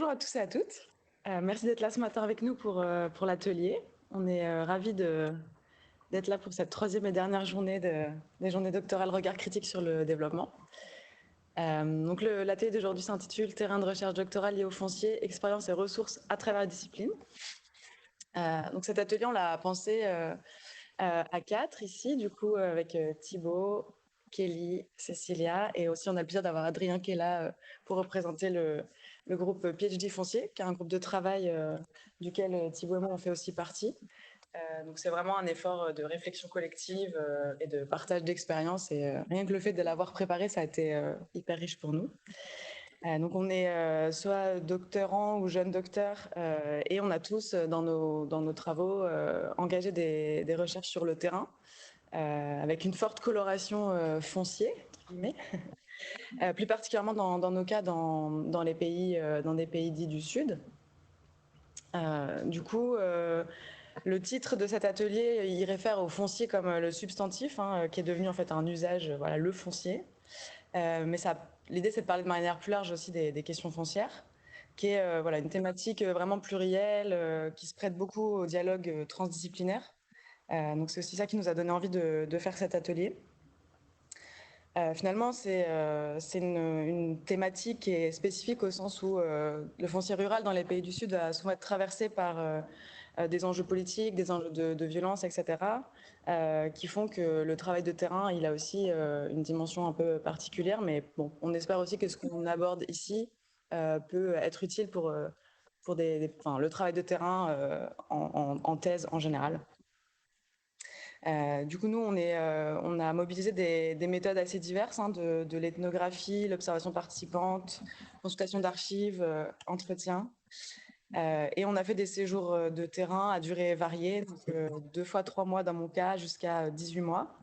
Bonjour à tous et à toutes. Merci d'être là ce matin avec nous pour l'atelier. On est ravis d'être là pour cette troisième et dernière journée des journées doctorales Regard critique sur le développement. Donc l'atelier d'aujourd'hui s'intitule Terrain de recherche doctorale lié au foncier, expériences et ressources à travers les disciplines. Donc cet atelier, on l'a pensé à quatre ici, du coup, avec Thibaut, Kelly, Cécilia, et aussi on a le plaisir d'avoir Adrien qui est là pour représenter le groupe PhD Foncier, qui est un groupe de travail duquel Thibaut et moi on fait aussi partie. Donc c'est vraiment un effort de réflexion collective et de partage d'expériences, et rien que le fait de l'avoir préparé, ça a été hyper riche pour nous. Donc on est soit doctorants ou jeunes docteurs, et on a tous dans nos travaux engagé des recherches sur le terrain, avec une forte coloration foncier, plus particulièrement dans nos cas dans des pays dits du Sud. Du coup, le titre de cet atelier, il réfère au foncier comme le substantif, qui est devenu en fait un usage, voilà, le foncier. Mais l'idée, c'est de parler de manière plus large aussi des questions foncières, qui est voilà, une thématique vraiment plurielle, qui se prête beaucoup au dialogue transdisciplinaire. Donc c'est aussi ça qui nous a donné envie de faire cet atelier. Finalement, c'est une thématique qui est spécifique au sens où le foncier rural dans les pays du Sud va souvent être traversé par des enjeux politiques, des enjeux de violence, etc., qui font que le travail de terrain, il a aussi une dimension un peu particulière. Mais bon, on espère aussi que ce qu'on aborde ici peut être utile pour enfin, le travail de terrain en thèse en général. Du coup, nous, on a mobilisé des méthodes assez diverses, de l'ethnographie, l'observation participante, consultation d'archives, entretien. Et on a fait des séjours de terrain à durée variée, donc 2 fois 3 mois dans mon cas, jusqu'à 18 mois.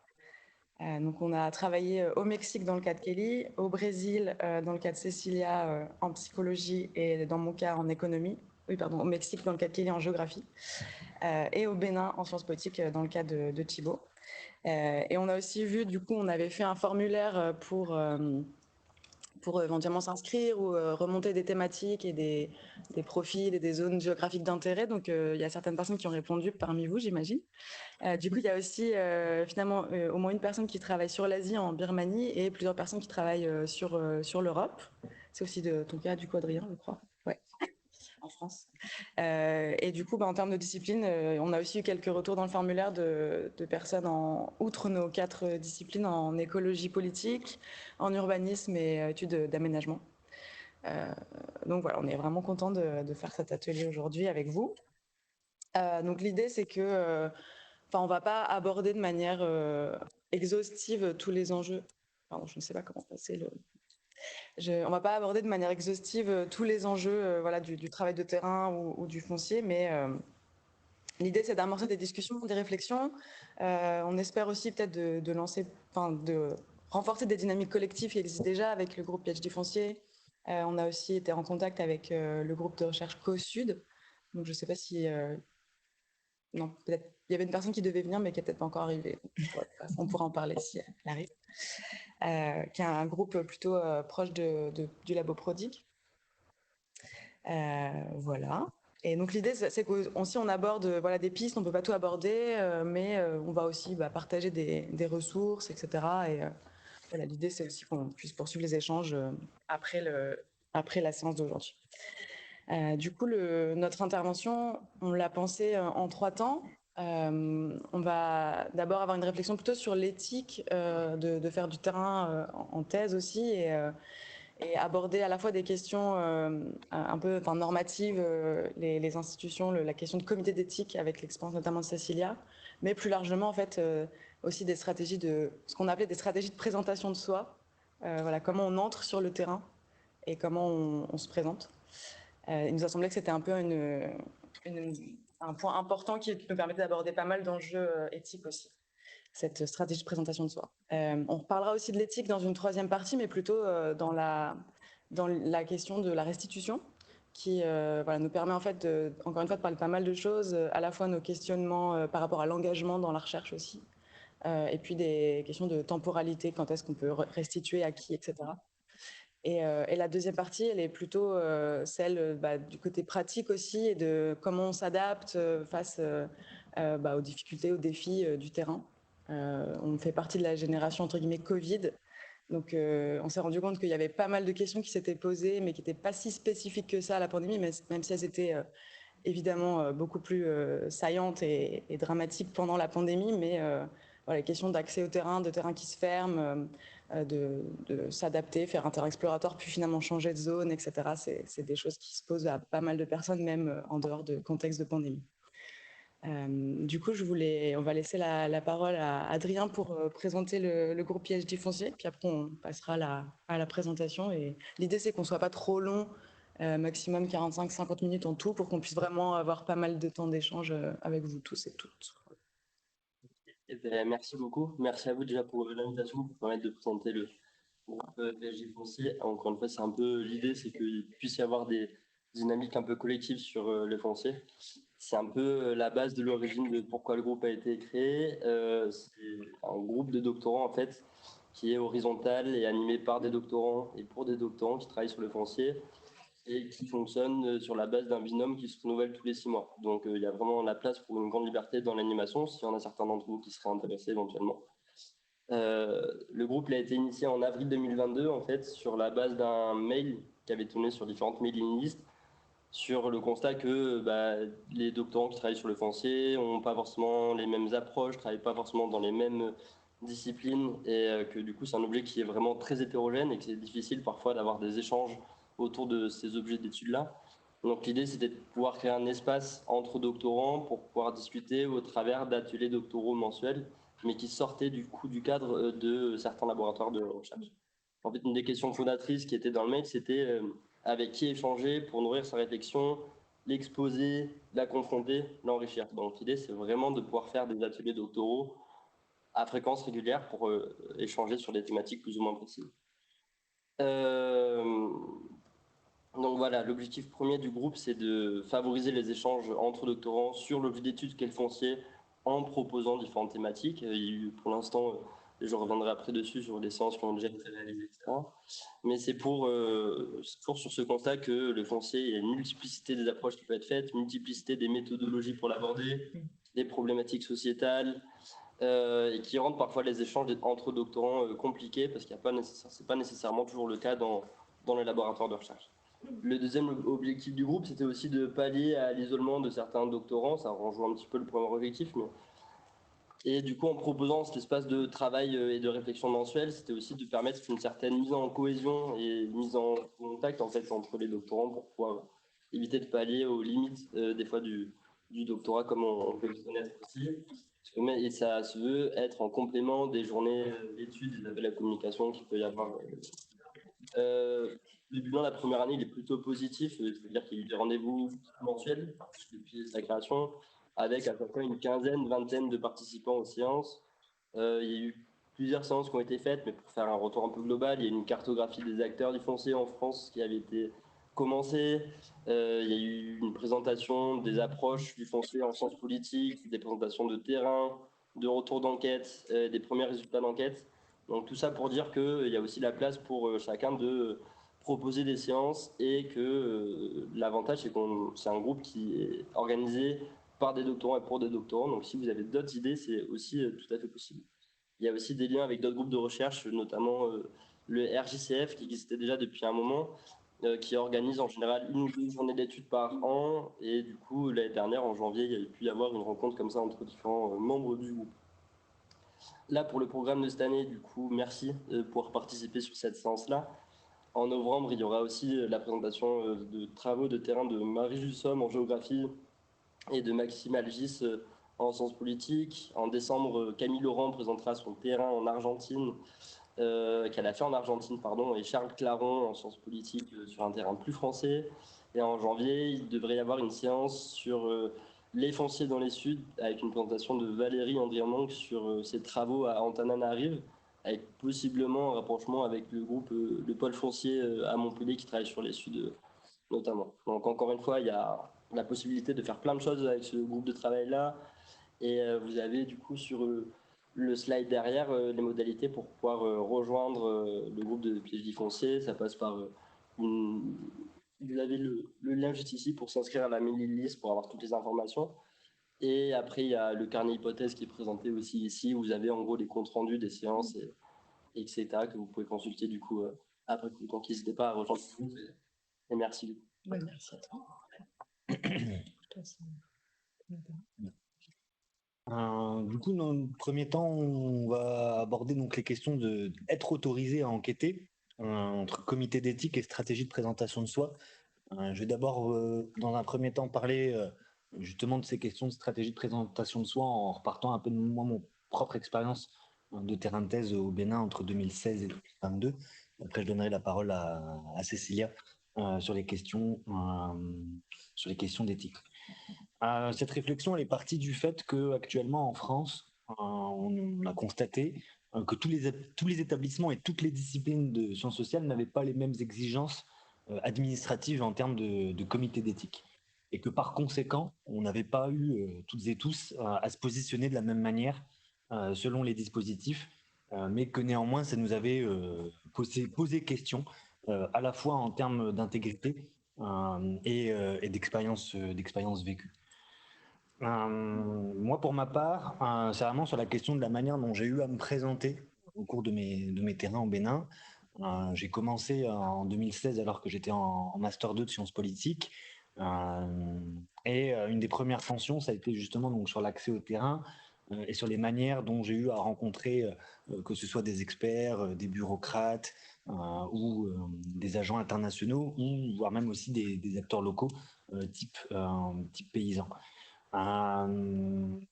Donc on a travaillé au Mexique dans le cas de Kelly, au Brésil dans le cas de Cecilia en psychologie et dans mon cas en économie. Oui, pardon, au Mexique dans le cas de Kelly en géographie. Et au Bénin en sciences politiques dans le cas de Thibaut. Et on a aussi vu, du coup, on avait fait un formulaire pour éventuellement s'inscrire ou remonter des thématiques et des profils et des zones géographiques d'intérêt. Donc, il y a certaines personnes qui ont répondu parmi vous, j'imagine. Du coup, il y a aussi finalement au moins une personne qui travaille sur l'Asie en Birmanie et plusieurs personnes qui travaillent sur l'Europe. C'est aussi de ton cas, du coup, Adrien, je crois. Ouais, en France. Et du coup, en termes de discipline, on a aussi eu quelques retours dans le formulaire de personnes outre nos 4 disciplines, en écologie politique, en urbanisme et études d'aménagement. Donc voilà, on est vraiment content de faire cet atelier aujourd'hui avec vous. Donc l'idée, c'est que, on va pas aborder de manière exhaustive tous les enjeux. Pardon, je ne sais pas comment passer le. On va pas aborder de manière exhaustive tous les enjeux, voilà, du travail de terrain ou du foncier, mais l'idée, c'est d'amorcer des discussions, des réflexions. On espère aussi peut-être de lancer, de renforcer des dynamiques collectives qui existent déjà avec le groupe PhD Foncier. On a aussi été en contact avec le groupe de recherche Co-Sud. Donc, je ne sais pas si... non, peut-être il y avait une personne qui devait venir, mais qui n'est peut-être pas encore arrivée. On pourra en parler si elle arrive. Qui est un groupe plutôt proche du Labo Prodigue. Voilà. Et donc l'idée, c'est qu'aussi on aborde voilà, des pistes, on ne peut pas tout aborder, mais on va aussi partager des ressources, etc. Et voilà, l'idée, c'est aussi qu'on puisse poursuivre les échanges après la séance d'aujourd'hui. Du coup, notre intervention, on l'a pensée en 3 temps. On va d'abord avoir une réflexion plutôt sur l'éthique de faire du terrain en thèse aussi, et aborder à la fois des questions un peu normatives, les institutions, la question de comité d'éthique avec l'expérience notamment de Cecilia, mais plus largement en fait aussi des stratégies ce qu'on appelait des stratégies de présentation de soi, voilà, comment on entre sur le terrain et comment on se présente. Il nous a semblé que c'était un peu un point important qui nous permettait d'aborder pas mal d'enjeux éthiques aussi, cette stratégie de présentation de soi. On reparlera aussi de l'éthique dans une troisième partie, mais plutôt dans la question de la restitution, qui voilà, nous permet en fait, encore une fois, de parler de pas mal de choses, à la fois nos questionnements par rapport à l'engagement dans la recherche aussi, et puis des questions de temporalité, quand est-ce qu'on peut restituer à qui, etc. Et la deuxième partie, elle est plutôt celle du côté pratique aussi et de comment on s'adapte face aux difficultés, aux défis du terrain. On fait partie de la génération entre guillemets Covid, donc on s'est rendu compte qu'il y avait pas mal de questions qui s'étaient posées, mais qui n'étaient pas si spécifiques que ça à la pandémie, mais même si elles étaient évidemment beaucoup plus saillantes et dramatiques pendant la pandémie, mais voilà, les questions d'accès au terrain, de terrain qui se ferme, de s'adapter, faire un terrain exploratoire, puis finalement changer de zone, etc. C'est des choses qui se posent à pas mal de personnes, même en dehors de contexte de pandémie. Du coup, on va laisser la parole à Adrien pour présenter le groupe PhD Foncier, puis après on passera à la présentation. Et l'idée, c'est qu'on soit pas trop long, maximum 45-50 minutes en tout, pour qu'on puisse vraiment avoir pas mal de temps d'échange avec vous tous et toutes. Eh bien, merci beaucoup. Merci à vous déjà pour l'invitation, pour permettre de présenter le groupe PhD Foncier. Encore une fois, c'est un peu l'idée, c'est qu'il puisse y avoir des dynamiques un peu collectives sur le foncier. C'est un peu la base de l'origine de pourquoi le groupe a été créé. C'est un groupe de doctorants, en fait, qui est horizontal et animé par des doctorants et pour des doctorants qui travaillent sur le foncier et qui fonctionne sur la base d'un binôme qui se renouvelle tous les 6 mois. Donc il y a vraiment la place pour une grande liberté dans l'animation, s'il y en a certains d'entre vous qui seraient intéressés éventuellement. Le groupe a été initié en avril 2022, en fait, sur la base d'un mail qui avait tourné sur différentes mailing lists, sur le constat que les doctorants qui travaillent sur le foncier n'ont pas forcément les mêmes approches, ne travaillent pas forcément dans les mêmes disciplines, et que du coup c'est un objet qui est vraiment très hétérogène et que c'est difficile parfois d'avoir des échanges autour de ces objets d'études-là. Donc l'idée c'était de pouvoir créer un espace entre doctorants pour pouvoir discuter au travers d'ateliers doctoraux mensuels, mais qui sortaient du coup du cadre de certains laboratoires de recherche. En fait, une des questions fondatrices qui était dans le mail, c'était avec qui échanger pour nourrir sa réflexion, l'exposer, la confronter, l'enrichir. Donc l'idée, c'est vraiment de pouvoir faire des ateliers doctoraux à fréquence régulière pour échanger sur des thématiques plus ou moins précises. Donc voilà, l'objectif premier du groupe, c'est de favoriser les échanges entre doctorants sur l'objet d'étude qu'est le foncier en proposant différentes thématiques. Pour l'instant, je reviendrai après dessus sur les séances qui ont déjà été réalisées, etc. Mais c'est pour sur ce constat que le foncier, il y a une multiplicité des approches qui peuvent être faites, une multiplicité des méthodologies pour l'aborder, des problématiques sociétales, et qui rendent parfois les échanges entre doctorants compliqués parce qu'il c'est pas nécessairement toujours le cas dans les laboratoires de recherche. Le deuxième objectif du groupe, c'était aussi de pallier à l'isolement de certains doctorants. Ça rejoint un petit peu le premier objectif. Et du coup, en proposant cet espace de travail et de réflexion mensuelle, c'était aussi de permettre une certaine mise en cohésion et mise en contact en fait, entre les doctorants pour pouvoir éviter de pallier aux limites des fois du doctorat, comme on peut le connaître aussi. Et ça se veut être en complément des journées d'études et de la communication qu'il peut y avoir. Le bilan de la première année, il est plutôt positif, c'est-à-dire qu'il y a eu des rendez-vous mensuels depuis sa création, avec à peu près une quinzaine, vingtaine de participants aux séances. Il y a eu plusieurs séances qui ont été faites, mais pour faire un retour un peu global, il y a une cartographie des acteurs du foncier en France qui avait été commencée. Il y a eu une présentation des approches du foncier en sciences politiques, des présentations de terrain, de retours d'enquête, des premiers résultats d'enquête. Donc tout ça pour dire qu'il y a aussi la place pour chacun de proposer des séances et que l'avantage c'est que c'est un groupe qui est organisé par des doctorants et pour des doctorants. Donc si vous avez d'autres idées, c'est aussi tout à fait possible. Il y a aussi des liens avec d'autres groupes de recherche, notamment le RJCF qui existait déjà depuis un moment, qui organise en général une ou deux journées d'études par an. Et du coup, l'année dernière, en janvier, il y a pu y avoir une rencontre comme ça entre différents membres du groupe. Là, pour le programme de cette année, du coup, merci pour participer sur cette séance-là. En novembre, il y aura aussi la présentation de travaux de terrain de Marie Jussomme en géographie et de Maxime Algis en sciences politiques. En décembre, Camille Laurent présentera son terrain en Argentine, qu'elle a fait en Argentine, pardon, et Charles Claron en sciences politiques sur un terrain plus français. Et en janvier, il devrait y avoir une séance sur les fonciers dans les Suds, avec une présentation de Valérie Andrier-Manque sur ses travaux à Antananarive, avec possiblement un rapprochement avec le groupe, le pôle foncier à Montpellier qui travaille sur les Suds notamment. Donc encore une fois, il y a la possibilité de faire plein de choses avec ce groupe de travail-là. Et vous avez du coup sur le slide derrière, les modalités pour pouvoir rejoindre le groupe de PhD foncier. Ça passe par vous avez le lien juste ici pour s'inscrire à la mailing list pour avoir toutes les informations. Et après, il y a le carnet hypothèse qui est présenté aussi ici, où vous avez en gros les comptes rendus des séances, etc., que vous pouvez consulter du coup après. Donc, n'hésitez pas à rejoindre le groupe. Et merci. Ouais, merci à toi. Du coup, dans le premier temps, on va aborder donc les questions d'être autorisé à enquêter entre comité d'éthique et stratégie de présentation de soi. Je vais d'abord, dans un premier temps, parler justement de ces questions de stratégie de présentation de soi en repartant un peu de moi, mon propre expérience de terrain de thèse au Bénin entre 2016 et 2022. Après, je donnerai la parole à Cécilia sur les questions d'éthique. Cette réflexion, elle est partie du fait qu'actuellement en France, on a constaté que tous les établissements et toutes les disciplines de sciences sociales n'avaient pas les mêmes exigences administratives en termes de comité d'éthique. Et que par conséquent, on n'avait pas eu toutes et tous à se positionner de la même manière selon les dispositifs, mais que néanmoins, ça nous avait posé question, à la fois en termes d'intégrité et d'expérience vécue. Moi, pour ma part, c'est vraiment sur la question de la manière dont j'ai eu à me présenter au cours de mes terrains au Bénin. J'ai commencé en 2016 alors que j'étais en Master 2 de sciences politiques. Et une des premières tensions, ça a été justement donc, sur l'accès au terrain et sur les manières dont j'ai eu à rencontrer, que ce soit des experts, des bureaucrates ou des agents internationaux, ou voire même aussi des acteurs locaux type paysans. Une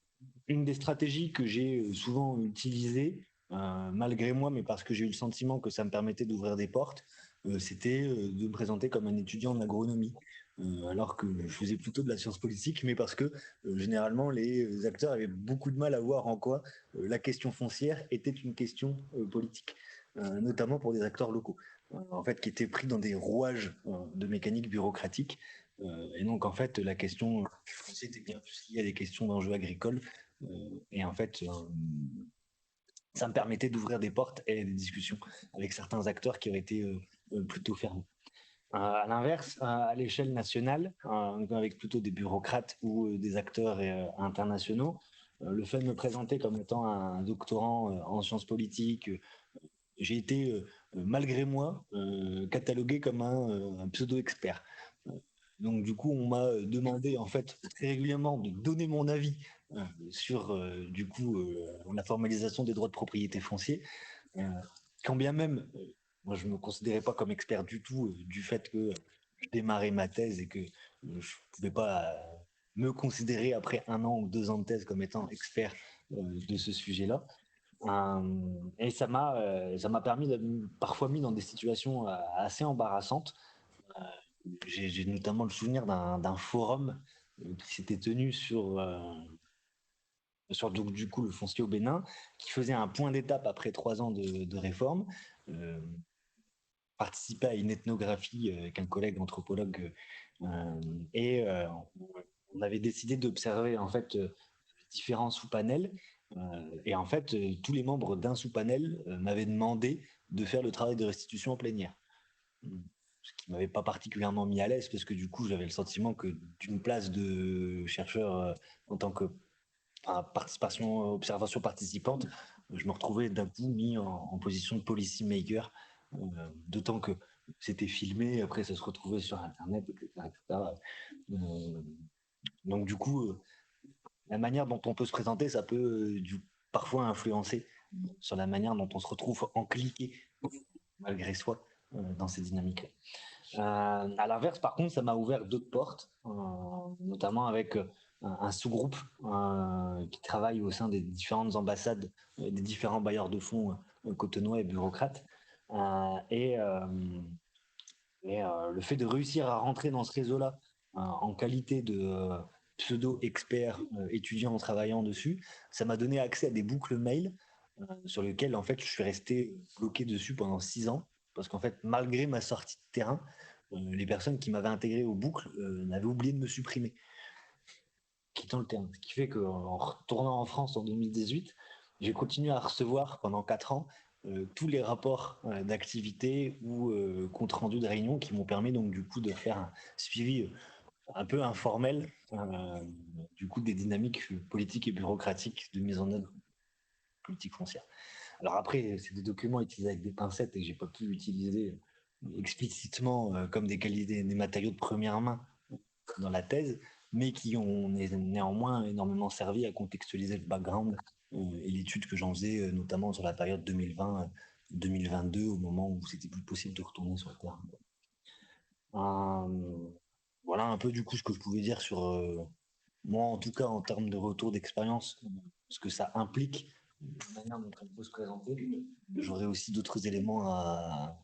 des stratégies que j'ai souvent utilisées, malgré moi, mais parce que j'ai eu le sentiment que ça me permettait d'ouvrir des portes, c'était de me présenter comme un étudiant en agronomie. Alors que je faisais plutôt de la science politique, mais parce que généralement les acteurs avaient beaucoup de mal à voir en quoi la question foncière était une question politique, notamment pour des acteurs locaux, en fait, qui étaient pris dans des rouages de mécanique bureaucratique. Et donc, en fait, la question c'était bien plus lié à des questions d'enjeux agricoles. Et en fait, ça me permettait d'ouvrir des portes et des discussions avec certains acteurs qui auraient été plutôt fermés. À l'inverse, à l'échelle nationale, avec plutôt des bureaucrates ou des acteurs internationaux, le fait de me présenter comme étant un doctorant en sciences politiques, j'ai été, malgré moi, catalogué comme un pseudo-expert. Donc du coup, on m'a demandé en fait très régulièrement de donner mon avis sur du coup la formalisation des droits de propriété fonciers, quand bien même moi je me considérais pas comme expert du tout du fait que je démarrais ma thèse et que je pouvais pas me considérer après 1 an ou 2 ans de thèse comme étant expert de ce sujet-là. Et ça m'a permis parfois mis dans des situations assez embarrassantes. J'ai notamment le souvenir d'un forum qui s'était tenu sur donc, du coup le foncier au Bénin, qui faisait un point d'étape après 3 ans de réforme, participait à une ethnographie avec un collègue anthropologue et on avait décidé d'observer en fait différents sous-panels. Et en fait, tous les membres d'un sous-panel m'avaient demandé de faire le travail de restitution en plénière. Ce qui m'avait pas particulièrement mis à l'aise parce que du coup, j'avais le sentiment que d'une place de chercheur en tant que observation participante, je me retrouvais d'un coup mis en position de policy maker, d'autant que c'était filmé, après ça se retrouvait sur Internet, etc. etc. Donc du coup, la manière dont on peut se présenter, ça peut parfois influencer sur la manière dont on se retrouve encliqué malgré soi dans ces dynamiques-là. À l'inverse, par contre, ça m'a ouvert d'autres portes, notamment avec un sous-groupe qui travaille au sein des différentes ambassades, des différents bailleurs de fonds cotonois et bureaucrates. Et le fait de réussir à rentrer dans ce réseau-là en qualité de pseudo-expert étudiant en travaillant dessus, ça m'a donné accès à des boucles mail sur lesquelles en fait je suis resté bloqué dessus pendant 6 ans parce qu'en fait malgré ma sortie de terrain, les personnes qui m'avaient intégré aux boucles n'avaient oublié de me supprimer, quittant le terrain. Ce qui fait qu'en retournant en France en 2018, j'ai continué à recevoir pendant 4 ans tous les rapports d'activité ou compte rendu de réunion qui m'ont permis donc du coup de faire un suivi un peu informel du coup des dynamiques politiques et bureaucratiques de mise en œuvre politique foncière. Alors après, c'est des documents utilisés avec des pincettes et que j'ai pas pu utiliser explicitement comme des matériaux de première main dans la thèse, mais qui ont néanmoins énormément servi à contextualiser le background et l'étude que j'en faisais, notamment sur la période 2020-2022, au moment où c'était plus possible de retourner sur le terrain. Voilà un peu du coup ce que je pouvais dire sur moi, en tout cas en termes de retour d'expérience, ce que ça implique, la manière dont on peut se présenter. J'aurais aussi d'autres éléments à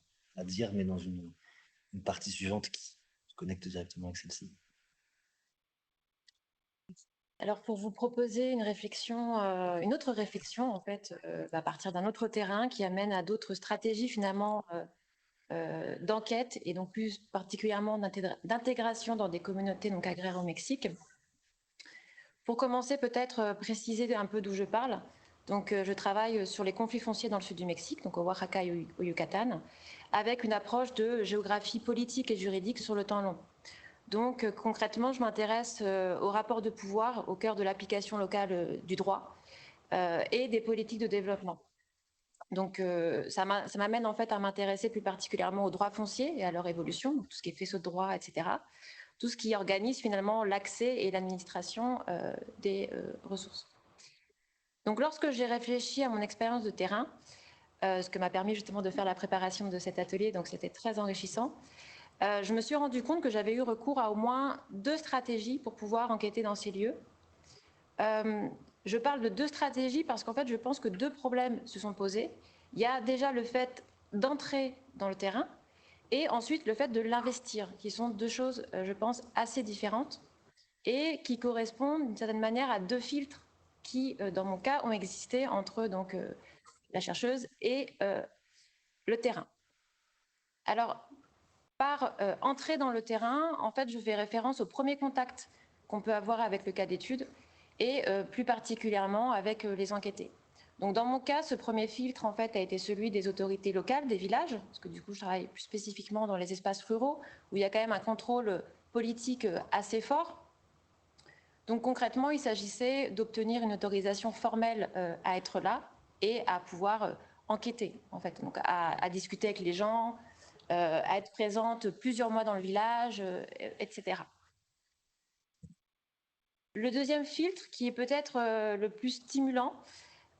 dire, mais dans une partie suivante qui se connecte directement avec celle-ci. Alors, pour vous proposer une réflexion, une autre réflexion, en fait, à partir d'un autre terrain qui amène à d'autres stratégies finalement d'enquête et donc plus particulièrement d'intégration dans des communautés donc agraires au Mexique. Pour commencer, peut-être préciser un peu d'où je parle. Donc, je travaille sur les conflits fonciers dans le sud du Mexique, donc au Oaxaca et au Yucatan, avec une approche de géographie politique et juridique sur le temps long. Donc, concrètement, je m'intéresse au rapport de pouvoir au cœur de l'application locale du droit et des politiques de développement. Donc, ça m'amène en fait à m'intéresser plus particulièrement aux droits fonciers et à leur évolution, tout ce qui est faisceau de droit, etc. Tout ce qui organise finalement l'accès et l'administration des ressources. Donc, lorsque j'ai réfléchi à mon expérience de terrain, ce que m'a permis justement de faire la préparation de cet atelier, donc c'était très enrichissant, je me suis rendu compte que j'avais eu recours à au moins 2 stratégies pour pouvoir enquêter dans ces lieux. Je parle de 2 stratégies parce qu'en fait, je pense que 2 problèmes se sont posés. Il y a déjà le fait d'entrer dans le terrain et ensuite le fait de l'investir, qui sont 2 choses, je pense, assez différentes et qui correspondent d'une certaine manière à 2 filtres qui, dans mon cas, ont existé entre donc, la chercheuse et le terrain. Alors, par entrer dans le terrain, en fait, je fais référence au premier contact qu'on peut avoir avec le cas d'étude et plus particulièrement avec les enquêtés. Donc, dans mon cas, ce premier filtre, en fait, a été celui des autorités locales, des villages, parce que du coup, je travaille plus spécifiquement dans les espaces ruraux, où il y a quand même un contrôle politique assez fort. Donc, concrètement, il s'agissait d'obtenir une autorisation formelle à être là et à pouvoir enquêter, en fait, donc à discuter avec les gens, à être présente plusieurs mois dans le village, etc. Le deuxième filtre, qui est peut-être le plus stimulant,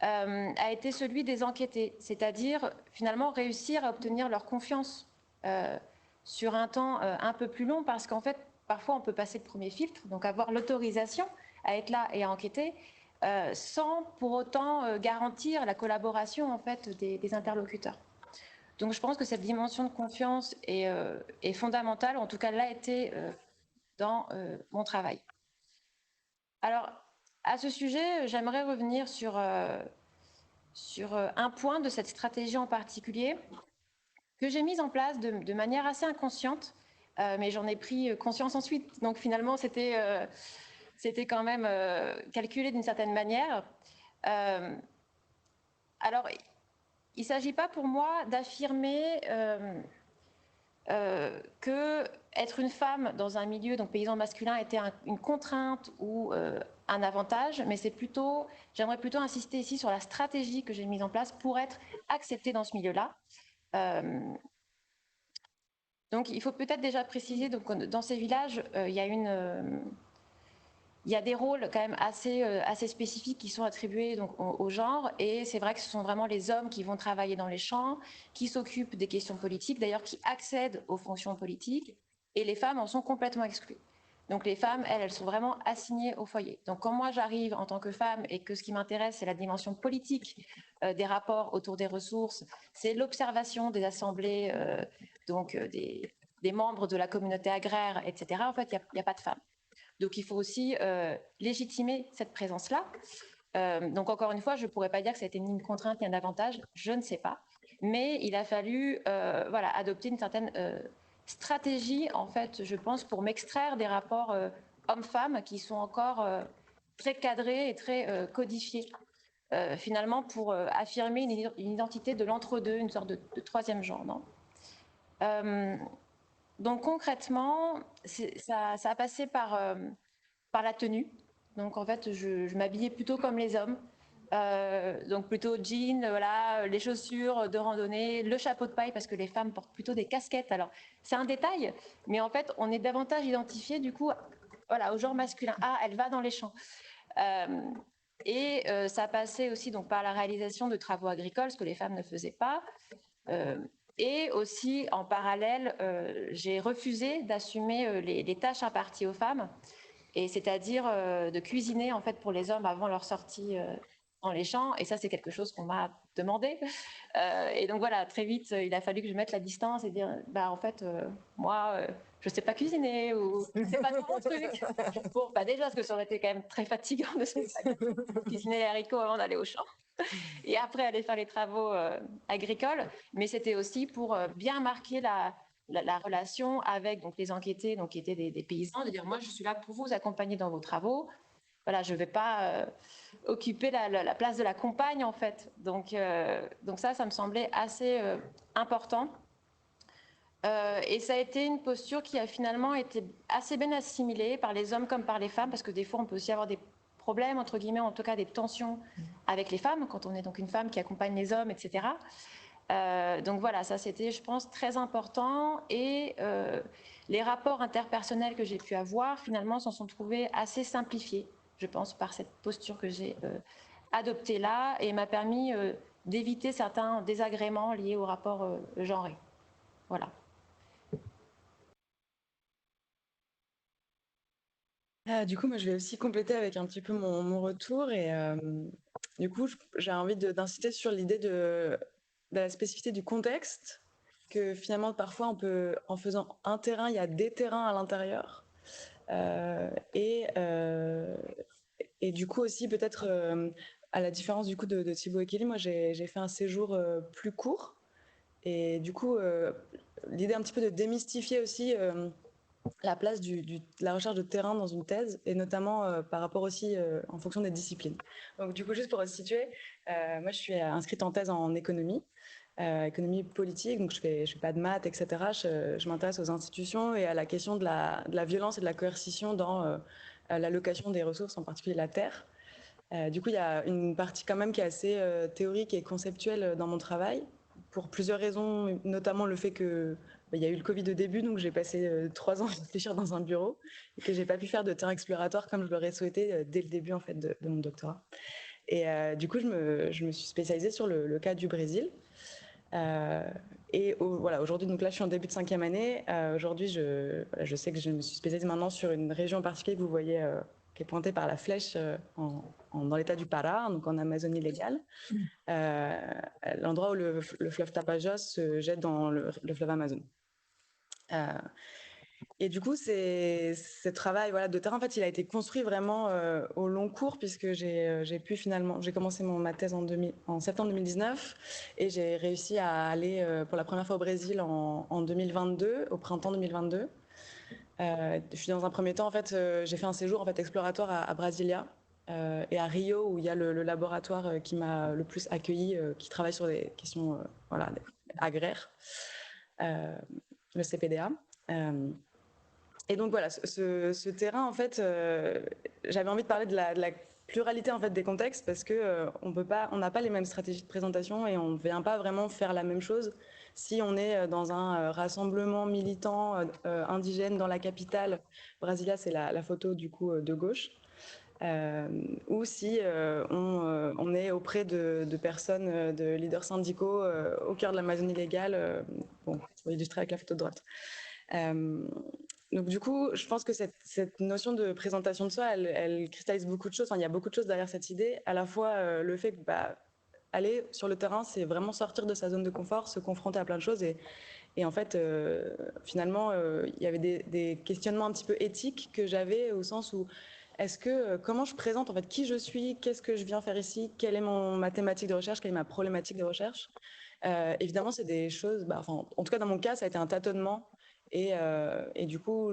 a été celui des enquêtés, c'est-à-dire finalement réussir à obtenir leur confiance sur un temps un peu plus long, parce qu'en fait, parfois on peut passer le premier filtre, donc avoir l'autorisation à être là et à enquêter, sans pour autant garantir la collaboration en fait des interlocuteurs. Donc je pense que cette dimension de confiance est fondamentale, en tout cas l'a été dans mon travail. Alors, à ce sujet, j'aimerais revenir sur un point de cette stratégie en particulier que j'ai mise en place de manière assez inconsciente, mais j'en ai pris conscience ensuite. Donc finalement, c'était quand même calculé d'une certaine manière. Alors, il ne s'agit pas pour moi d'affirmer que être une femme dans un milieu donc paysan masculin était une contrainte ou un avantage, mais j'aimerais plutôt insister ici sur la stratégie que j'ai mise en place pour être acceptée dans ce milieu-là. Donc il faut peut-être déjà préciser, donc dans ces villages, il y a des rôles quand même assez spécifiques qui sont attribués donc, au genre, et c'est vrai que ce sont vraiment les hommes qui vont travailler dans les champs, qui s'occupent des questions politiques, d'ailleurs qui accèdent aux fonctions politiques, et les femmes en sont complètement exclues. Donc les femmes, elles sont vraiment assignées au foyer. Donc quand moi j'arrive en tant que femme et que ce qui m'intéresse, c'est la dimension politique des rapports autour des ressources, c'est l'observation des assemblées, des membres de la communauté agraire, etc., en fait, il n'y a pas de femmes. Donc, il faut aussi légitimer cette présence-là. Donc, encore une fois, je ne pourrais pas dire que ça a été ni une contrainte ni un avantage, je ne sais pas. Mais il a fallu adopter une certaine stratégie, en fait, je pense, pour m'extraire des rapports hommes-femmes qui sont encore très cadrés et très codifiés finalement pour affirmer une identité de l'entre-deux, une sorte de troisième genre. Non donc concrètement, ça a passé par la tenue. Donc en fait, je m'habillais plutôt comme les hommes. Donc plutôt jean, voilà, les chaussures de randonnée, le chapeau de paille parce que les femmes portent plutôt des casquettes. Alors c'est un détail, mais en fait on est davantage identifié du coup, voilà, au genre masculin. Ah, elle va dans les champs. Ça passait aussi donc par la réalisation de travaux agricoles, ce que les femmes ne faisaient pas. Et aussi en parallèle, j'ai refusé d'assumer les tâches imparties aux femmes, et c'est-à-dire de cuisiner en fait pour les hommes avant leur sortie dans les champs. Et ça, c'est quelque chose qu'on m'a demandé. Et donc voilà, très vite, il a fallu que je mette la distance et dire, bah en fait, moi, je sais pas cuisiner ou c'est pas trop mon truc. Bon, bah déjà parce que ça aurait été quand même très fatigant de cuisiner les haricots avant d'aller au champ et après aller faire les travaux agricoles. Mais c'était aussi pour bien marquer la relation avec donc les enquêtés, donc qui étaient des paysans, de dire moi je suis là pour vous accompagner dans vos travaux. Voilà, je ne vais pas occuper la place de la compagne en fait. Donc ça me semblait assez important. Et ça a été une posture qui a finalement été assez bien assimilée par les hommes comme par les femmes, parce que des fois on peut aussi avoir des problèmes, entre guillemets, en tout cas des tensions avec les femmes, quand on est donc une femme qui accompagne les hommes, etc. Donc voilà, ça c'était, je pense, très important. Et les rapports interpersonnels que j'ai pu avoir, finalement, s'en sont trouvés assez simplifiés, je pense, par cette posture que j'ai adoptée là, et m'a permis d'éviter certains désagréments liés au rapport genré. Voilà. Du coup, moi, je vais aussi compléter avec un petit peu mon retour. Et du coup, j'ai envie d'insister sur l'idée de la spécificité du contexte, que finalement, parfois, on peut, en faisant un terrain, il y a des terrains à l'intérieur. Et du coup aussi, peut-être, à la différence du coup de Thibaut et Kelly, moi, j'ai fait un séjour plus court. Et du coup, l'idée un petit peu de démystifier aussi la place de la recherche de terrain dans une thèse, et notamment par rapport aussi en fonction des disciplines. Donc du coup, juste pour situer, moi je suis inscrite en thèse en économie, économie politique, donc je fais pas de maths, etc. Je m'intéresse aux institutions et à la question de la violence et de la coercition dans l'allocation des ressources, en particulier la terre. Du coup, il y a une partie quand même qui est assez théorique et conceptuelle dans mon travail, pour plusieurs raisons, notamment le fait que il y a eu le Covid au début, donc j'ai passé 3 ans à réfléchir dans un bureau et que j'ai pas pu faire de terrain exploratoire comme je l'aurais souhaité dès le début en fait de mon doctorat. Et du coup, je me suis spécialisée sur le cas du Brésil. Voilà, aujourd'hui, donc là, je suis en début de 5e année. Aujourd'hui, je sais que je me suis spécialisée maintenant sur une région en particulier que vous voyez, qui est pointée par la flèche dans l'état du Pará, donc en Amazonie légale. L'endroit où le fleuve Tapajós se jette dans le fleuve Amazon. Et du coup, ce travail voilà, de terrain, en fait, il a été construit vraiment au long cours, puisque j'ai commencé ma thèse en septembre 2019, et j'ai réussi à aller pour la première fois au Brésil en 2022, au printemps 2022. Je suis dans un premier temps, en fait, j'ai fait un séjour en fait, exploratoire à Brasilia et à Rio, où il y a le laboratoire qui m'a le plus accueilli, qui travaille sur des questions voilà, agraires, le CPDA. Et donc voilà, ce terrain, en fait, j'avais envie de parler de la pluralité en fait des contextes, parce que on n'a pas les mêmes stratégies de présentation et on ne vient pas vraiment faire la même chose si on est dans un rassemblement militant indigène dans la capitale. Brasilia, c'est la photo du coup de gauche. Ou si on est auprès de personnes, de leaders syndicaux au cœur de l'Amazonie légale, bon, pour illustrer avec la photo de droite. Donc du coup, je pense que cette notion de présentation de soi, elle cristallise beaucoup de choses. Enfin, il y a beaucoup de choses derrière cette idée. À la fois le fait que aller sur le terrain, c'est vraiment sortir de sa zone de confort, se confronter à plein de choses. Et en fait, finalement, il y avait des questionnements un petit peu éthiques que j'avais, au sens où comment je présente en fait qui je suis, qu'est-ce que je viens faire ici, quelle est ma thématique de recherche, quelle est ma problématique de recherche. Évidemment, c'est des choses, en tout cas dans mon cas, ça a été un tâtonnement. Et du coup,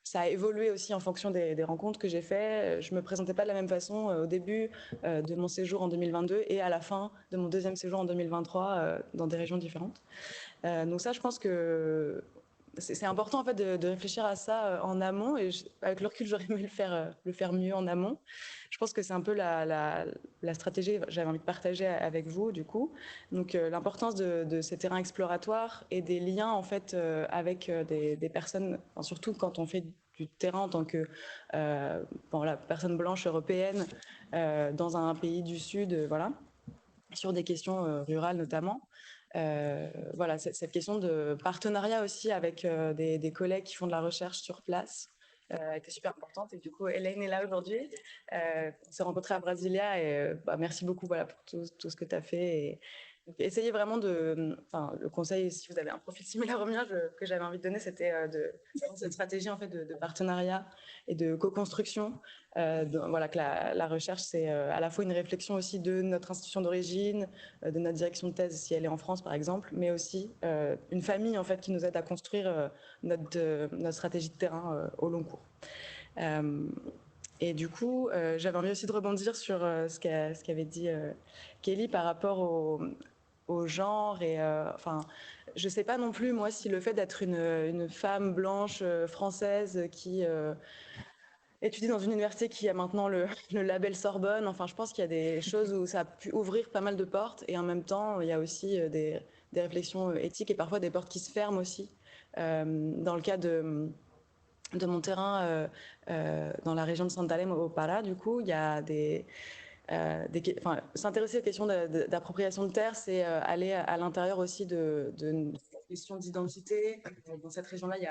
ça a évolué aussi en fonction des rencontres que j'ai faites. Je me présentais pas de la même façon au début de mon séjour en 2022 et à la fin de mon deuxième séjour en 2023 dans des régions différentes. Donc ça, je pense que c'est important en fait de réfléchir à ça en amont et avec le recul, j'aurais aimé le faire mieux en amont. Je pense que c'est un peu la stratégie que j'avais envie de partager avec vous du coup. Donc l'importance de ces terrains exploratoires et des liens en fait avec des personnes, enfin, surtout quand on fait du terrain en tant que la personne blanche européenne dans un pays du Sud, voilà, sur des questions rurales notamment. Voilà, cette question de partenariat aussi avec des collègues qui font de la recherche sur place a été super importante. Et du coup, Hélène est là aujourd'hui. On s'est rencontrés à Brasilia et merci beaucoup voilà, pour tout ce que tu as fait. Et, donc, essayez vraiment le conseil, si vous avez un profil similaire au mien, que j'avais envie de donner, c'était cette stratégie en fait de partenariat et de co-construction. Voilà, que la recherche, c'est à la fois une réflexion aussi de notre institution d'origine, de notre direction de thèse si elle est en France par exemple, mais aussi une famille en fait qui nous aide à construire notre stratégie de terrain au long cours. Et du coup, j'avais envie aussi de rebondir sur ce qu'avait dit Kelly par rapport au genre et enfin, je sais pas non plus moi si le fait d'être une femme blanche française qui étudie dans une université qui a maintenant le label Sorbonne. Enfin, je pense qu'il y a des choses où ça a pu ouvrir pas mal de portes et en même temps, il y a aussi des réflexions éthiques et parfois des portes qui se ferment aussi. Dans le cas de mon terrain dans la région de Santarém au Pará, du coup, il y a s'intéresser aux questions d'appropriation de terre, c'est aller à l'intérieur aussi de questions d'identité. Dans cette région-là, il y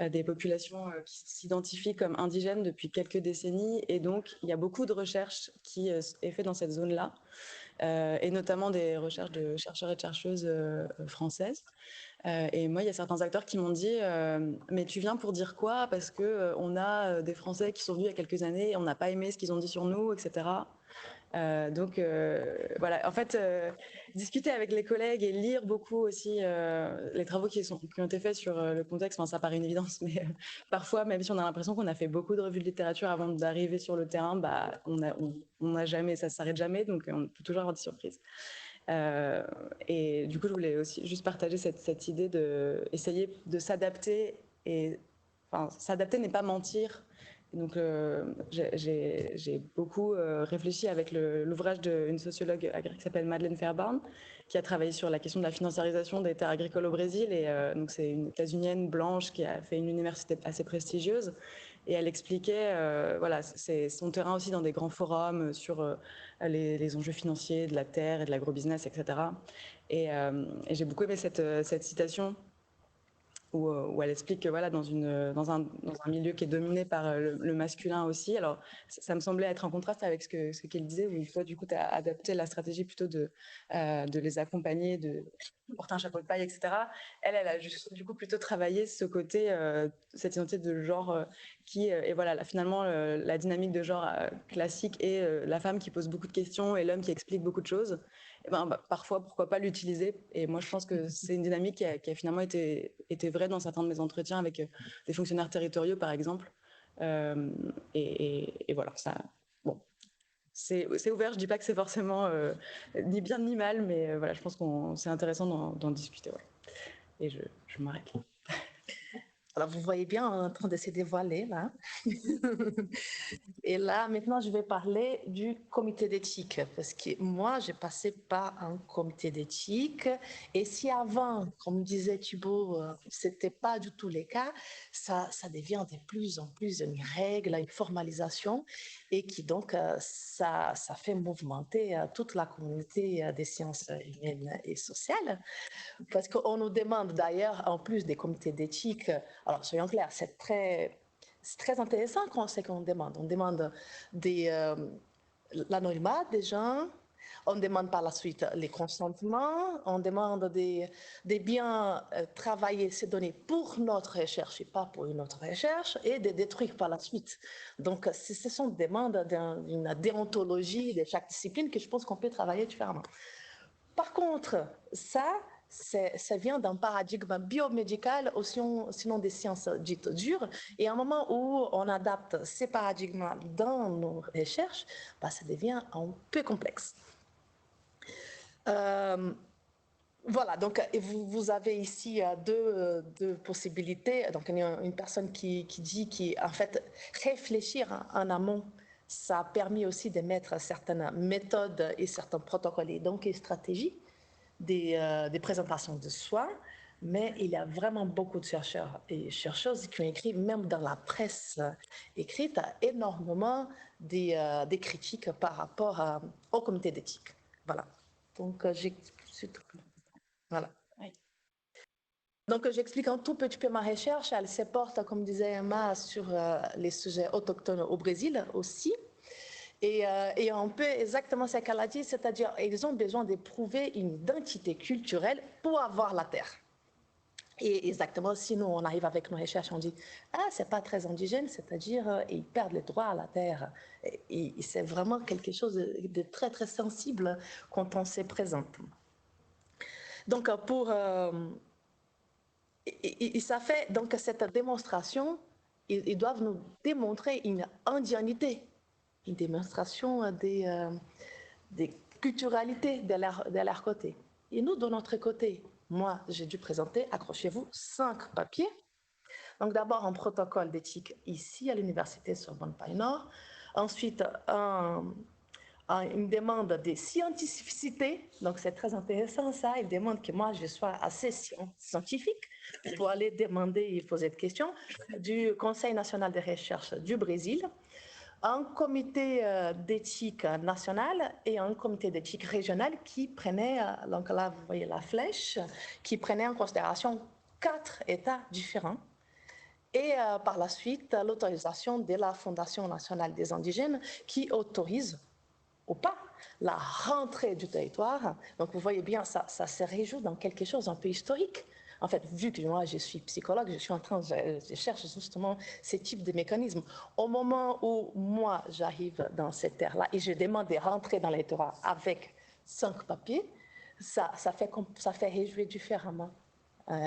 a des populations qui s'identifient comme indigènes depuis quelques décennies, et donc il y a beaucoup de recherches qui est fait dans cette zone-là, et notamment des recherches de chercheurs et de chercheuses françaises. Et moi, il y a certains acteurs qui m'ont dit mais tu viens pour dire quoi? Parce que on a des Français qui sont venus il y a quelques années, et on n'a pas aimé ce qu'ils ont dit sur nous, etc. Donc voilà, en fait, discuter avec les collègues et lire beaucoup aussi les travaux qui ont été faits sur le contexte, ça paraît une évidence, mais parfois, même si on a l'impression qu'on a fait beaucoup de revues de littérature avant d'arriver sur le terrain, bah, on n'a jamais, ça s'arrête jamais, donc on peut toujours avoir des surprises. Et du coup, je voulais aussi juste partager cette idée d'essayer de s'adapter, et enfin, s'adapter n'est pas mentir. Donc, j'ai beaucoup réfléchi avec l'ouvrage d'une sociologue qui s'appelle Madeleine Fairbairn, qui a travaillé sur la question de la financiarisation des terres agricoles au Brésil. Et donc, c'est une États-Unienne blanche qui a fait une université assez prestigieuse. Et elle expliquait, voilà, c'est son terrain aussi dans des grands forums sur les enjeux financiers de la terre et de l'agrobusiness, etc. Et j'ai beaucoup aimé cette citation où elle explique que voilà, dans un milieu qui est dominé par le masculin aussi, alors ça me semblait être en contraste avec ce qu'elle disait, où toi, du coup, tu as adapté la stratégie plutôt de les accompagner, de porter un chapeau de paille, etc. Elle a juste, du coup, plutôt travaillé ce côté, cette identité de genre et voilà, finalement, la dynamique de genre classique et la femme qui pose beaucoup de questions et l'homme qui explique beaucoup de choses. Parfois, pourquoi pas l'utiliser? Et moi, je pense que c'est une dynamique qui a finalement été vraie dans certains de mes entretiens avec des fonctionnaires territoriaux, par exemple. Et voilà, ça. Bon, c'est ouvert. Je dis pas que c'est forcément ni bien ni mal, mais voilà, je pense que c'est intéressant d'en discuter. Ouais. Et je m'arrête. Alors, vous voyez bien, on est en train de se dévoiler là. Et là, maintenant, je vais parler du comité d'éthique, parce que moi, j'ai passé par un comité d'éthique. Et si avant, comme disait Thibault, c'était pas du tout le cas, ça devient de plus en plus une règle, une formalisation, et qui donc, ça fait mouvementer toute la communauté des sciences humaines et sociales. Parce qu'on nous demande d'ailleurs, en plus des comités d'éthique, alors soyons clairs, c'est très intéressant ce qu'on demande. On demande l'anonymat des gens, on demande par la suite les consentements, on demande de bien travailler ces données pour notre recherche et pas pour une autre recherche, et de détruire par la suite. Donc, ce sont des demandes d'une déontologie de chaque discipline que je pense qu'on peut travailler différemment. Par contre, ça, ça vient d'un paradigme biomédical ou sinon des sciences dites dures. Et à un moment où on adapte ces paradigmes dans nos recherches, ça devient un peu complexe. Voilà, donc vous avez ici deux possibilités. Donc, il y a une personne qui dit qu'en fait, réfléchir en amont, ça a permis aussi de mettre certaines méthodes et certains protocoles et donc stratégies des présentations de soi. Mais il y a vraiment beaucoup de chercheurs et chercheuses qui ont écrit, même dans la presse écrite, énormément des critiques par rapport au comité d'éthique. Voilà. Donc, voilà. Oui. Donc, j'explique un tout petit peu ma recherche. Elle se porte, comme disait Emma, sur les sujets autochtones au Brésil aussi. Et un peu exactement ce qu'elle a dit, c'est-à-dire ils ont besoin de prouver une identité culturelle pour avoir la terre. Et exactement, si nous, on arrive avec nos recherches, on dit « Ah, c'est pas très indigène », c'est-à-dire ils perdent le droit à la terre. Et c'est vraiment quelque chose de très, très sensible quand on se présente. Donc, et ça fait donc cette démonstration, ils doivent nous démontrer une indianité, une démonstration des culturalités de leur côté. Et nous, de notre côté, moi, j'ai dû présenter, accrochez-vous, 5 papiers. Donc d'abord un protocole d'éthique ici à l'université Sorbonne Paris-Nord, ensuite une demande de scientificité, donc c'est très intéressant ça, il demande que moi je sois assez scientifique pour aller demander et poser des questions du Conseil national de recherche du Brésil, un comité d'éthique national et un comité d'éthique régional qui prenait, donc là vous voyez la flèche, qui prenait en considération 4 États différents. Et par la suite, l'autorisation de la Fondation nationale des indigènes qui autorise ou pas la rentrée du territoire. Donc vous voyez bien, ça se réjoue dans quelque chose un peu historique. En fait, vu que moi je suis psychologue, je cherche justement ce type de mécanismes. Au moment où moi j'arrive dans cette terre-là et je demande de rentrer dans le territoire avec 5 papiers, ça fait réjouir différemment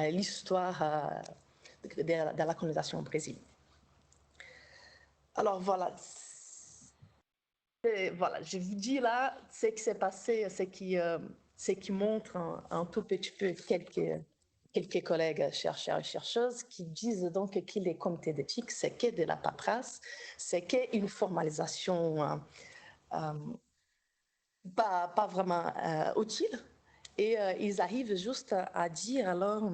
l'histoire de la colonisation au Brésil. Alors voilà. Et voilà, je vous dis là ce qui s'est passé, ce qui montre un tout petit peu quelques collègues chercheurs et chercheuses qui disent donc que les comités d'éthique, c'est que de la paperasse, c'est qu'une formalisation pas vraiment utile. Et ils arrivent juste à dire alors...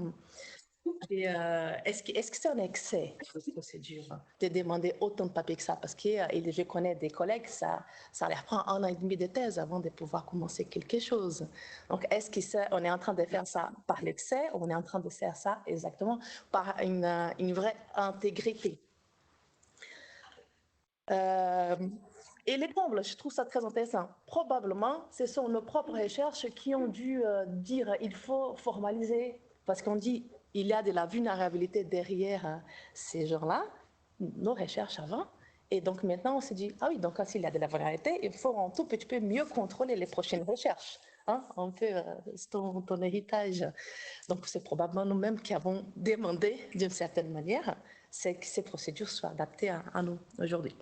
Et est-ce que c'est un excès, cette procédure, de demander autant de papiers que ça? Parce que je connais des collègues, ça leur prend 1 an et demi de thèse avant de pouvoir commencer quelque chose. Donc, est-ce qu'on est en train de faire ça par l'excès ou on est en train de faire ça exactement par une vraie intégrité? Et les combles, je trouve ça très intéressant. Probablement, ce sont nos propres recherches qui ont dû dire il faut formaliser, parce qu'on dit il y a de la vulnérabilité derrière ces gens-là, nos recherches avant. Et donc maintenant, on s'est dit, ah oui, donc s'il y a de la vulnérabilité, il faut un tout petit peu mieux contrôler les prochaines recherches. Hein, un peu ton héritage. Donc c'est probablement nous-mêmes qui avons demandé, d'une certaine manière, que ces procédures soient adaptées à nous aujourd'hui.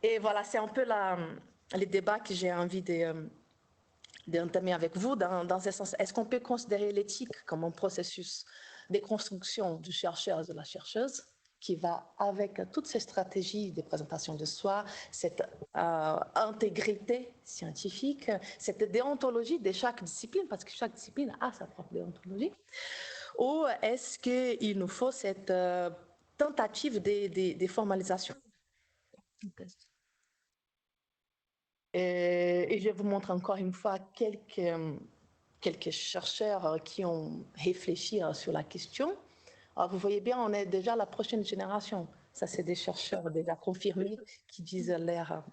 Et voilà, c'est un peu les débats que j'ai envie d'entamer avec vous dans ce sens. Est-ce qu'on peut considérer l'éthique comme un processus de construction du chercheur et de la chercheuse qui va avec toutes ces stratégies de présentation de soi, cette intégrité scientifique, cette déontologie de chaque discipline, parce que chaque discipline a sa propre déontologie, ou est-ce qu'il nous faut cette tentative de formalisation? Et je vous montre encore une fois quelques chercheurs qui ont réfléchi sur la question. Alors, vous voyez bien, on est déjà la prochaine génération. Ça, c'est des chercheurs déjà confirmés qui disent leur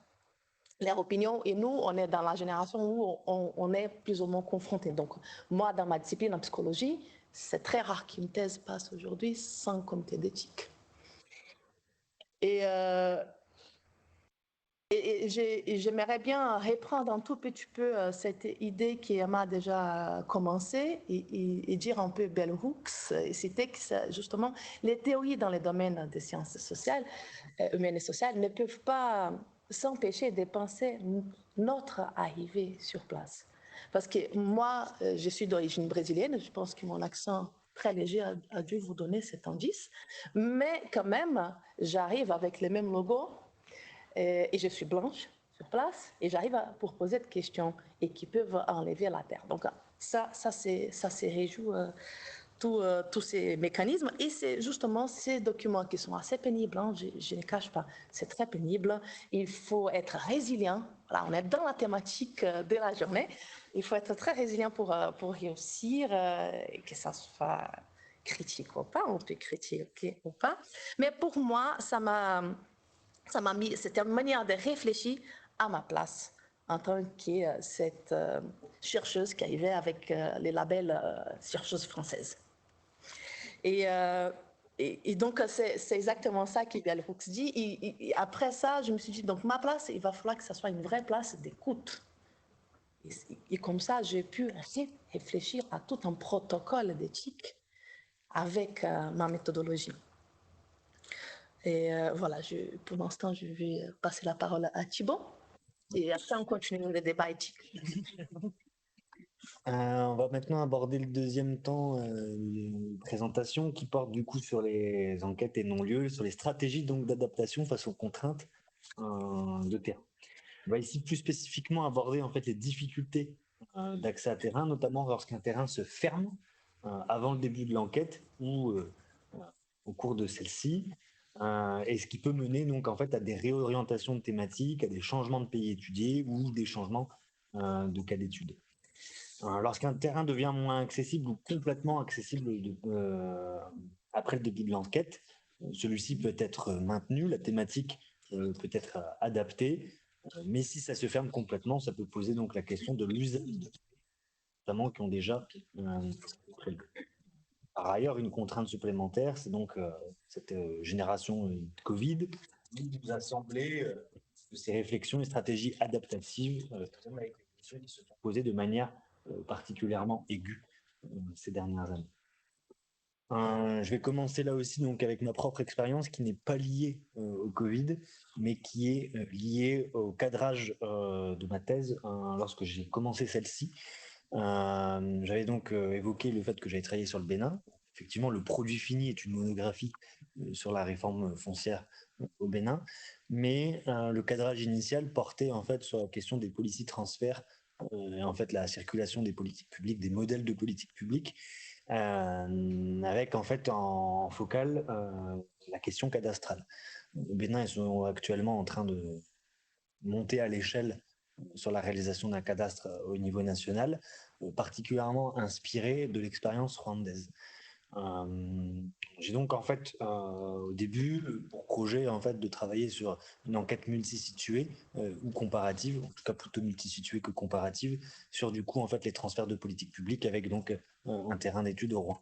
opinion. Et nous, on est dans la génération où on est plus ou moins confrontés. Donc, moi, dans ma discipline en psychologie, c'est très rare qu'une thèse passe aujourd'hui sans comité d'éthique. Et Et j'aimerais bien reprendre un tout petit peu cette idée qui m'a déjà commencé et dire un peu Bell Hooks. C'était que justement, les théories dans les domaines des sciences sociales, humaines et sociales ne peuvent pas s'empêcher de penser notre arrivée sur place. Parce que moi, je suis d'origine brésilienne, je pense que mon accent très léger a dû vous donner cet indice, mais quand même, j'arrive avec les mêmes logos et je suis blanche sur place et j'arrive pour poser des questions et qui peuvent enlever la terre. Donc ça c'est réjoue tous ces mécanismes et c'est justement ces documents qui sont assez pénibles, hein, je ne cache pas, c'est très pénible. Il faut être résilient. Voilà, on est dans la thématique de la journée. Il faut être très résilient pour réussir et que ça soit critique ou pas, on peut critiquer ou pas. Mais pour moi, ça m'a mis, c'était une manière de réfléchir à ma place en tant que cette chercheuse qui arrivait avec les labels chercheuse française. Et, et donc, c'est exactement ça qu'Ibel Hooks dit. Et après ça, je me suis dit, donc ma place, il va falloir que ça soit une vraie place d'écoute. Et comme ça, j'ai pu réfléchir à tout un protocole d'éthique avec ma méthodologie. Et voilà, pour l'instant, je vais passer la parole à Thibaut. Et après, on continue le débat éthique. On va maintenant aborder le deuxième temps de présentation qui porte du coup sur les enquêtes et non-lieux, sur les stratégies donc d'adaptation face aux contraintes de terrain. On va ici plus spécifiquement aborder en fait les difficultés d'accès à terrain, notamment lorsqu'un terrain se ferme avant le début de l'enquête ou au cours de celle-ci, et ce qui peut mener donc en fait à des réorientations de thématiques, à des changements de pays étudiés ou des changements de cas d'études. Lorsqu'un terrain devient moins accessible ou complètement accessible après le début de l'enquête, celui-ci peut être maintenu, la thématique peut être adaptée, mais si ça se ferme complètement, ça peut poser donc la question de l'usage, notamment qui ont déjà prévu. Par ailleurs, une contrainte supplémentaire, c'est donc cette génération de Covid qui nous a semblé que ces réflexions et stratégies adaptatives avec les questions qui se sont posées de manière particulièrement aiguë ces dernières années. Je vais commencer là aussi donc avec ma propre expérience qui n'est pas liée au Covid, mais qui est liée au cadrage de ma thèse lorsque j'ai commencé celle-ci. J'avais donc évoqué le fait que j'avais travaillé sur le Bénin. Effectivement, le produit fini est une monographie sur la réforme foncière au Bénin, mais le cadrage initial portait en fait sur la question des policy transferts et en fait la circulation des politiques publiques, des modèles de politique publique, avec en fait en focal la question cadastrale. Au Bénin, ils sont actuellement en train de monter à l'échelle sur la réalisation d'un cadastre au niveau national, particulièrement inspiré de l'expérience rwandaise. J'ai donc en fait au début pour projet en fait de travailler sur une enquête multisituée ou comparative, en tout cas plutôt multisituée que comparative, sur du coup en fait les transferts de politique publique avec donc un terrain d'étude au Rwanda.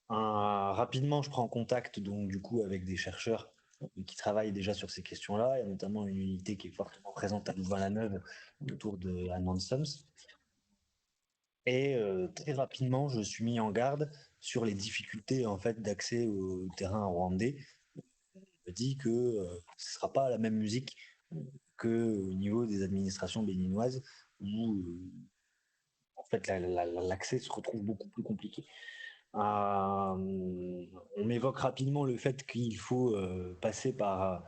Rapidement, je prends contact donc du coup avec des chercheurs qui travaillent déjà sur ces questions-là. Il y a notamment une unité qui est fortement présente à Louvain-la-Neuve autour de Anne Sums. Et très rapidement, je suis mis en garde sur les difficultés en fait d'accès au terrain rwandais. Je dis que ce ne sera pas la même musique qu'au niveau des administrations béninoises où en fait l'accès se retrouve beaucoup plus compliqué. On m'évoque rapidement le fait qu'il faut passer par un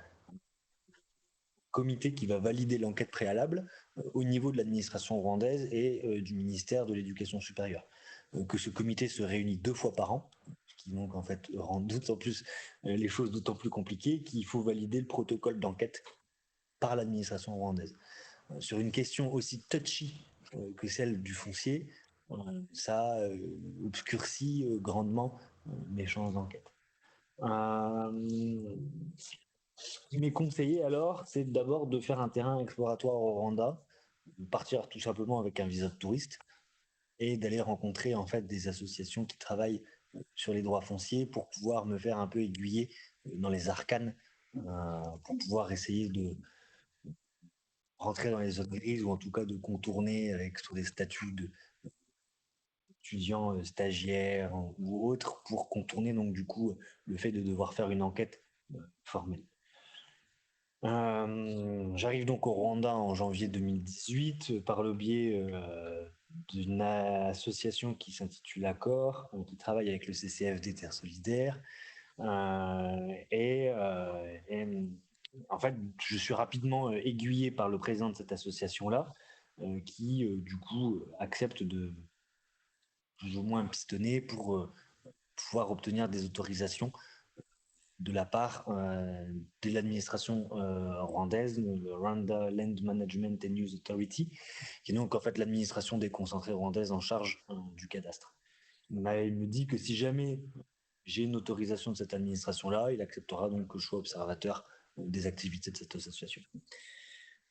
comité qui va valider l'enquête préalable au niveau de l'administration rwandaise et du ministère de l'Éducation supérieure. Que ce comité se réunit 2 fois par an, ce qui donc en fait rend d'autant plus les choses d'autant plus compliquées qu'il faut valider le protocole d'enquête par l'administration rwandaise. Sur une question aussi touchy que celle du foncier, ça obscurcit grandement mes chances d'enquête. Ce qui m'est conseillé alors, c'est d'abord de faire un terrain exploratoire au Rwanda, de partir tout simplement avec un visa de touriste et d'aller rencontrer en fait des associations qui travaillent sur les droits fonciers pour pouvoir me faire un peu aiguiller dans les arcanes pour pouvoir essayer de rentrer dans les zones grises ou en tout cas de contourner sur des statuts d'étudiants stagiaires ou autres pour contourner donc du coup le fait de devoir faire une enquête formelle. J'arrive donc au Rwanda en janvier 2018 par le biais d'une association qui s'intitule Accord, qui travaille avec le CCFD Terre Solidaire. Et en fait, je suis rapidement aiguillé par le président de cette association-là, qui du coup accepte de plus ou moins pistonner pour pouvoir obtenir des autorisations de la part de l'administration rwandaise, le Rwanda Land Management and Use Authority, qui est donc en fait l'administration déconcentrée rwandaise en charge du cadastre. Il me dit que si jamais j'ai une autorisation de cette administration-là, il acceptera donc que je sois observateur des activités de cette association.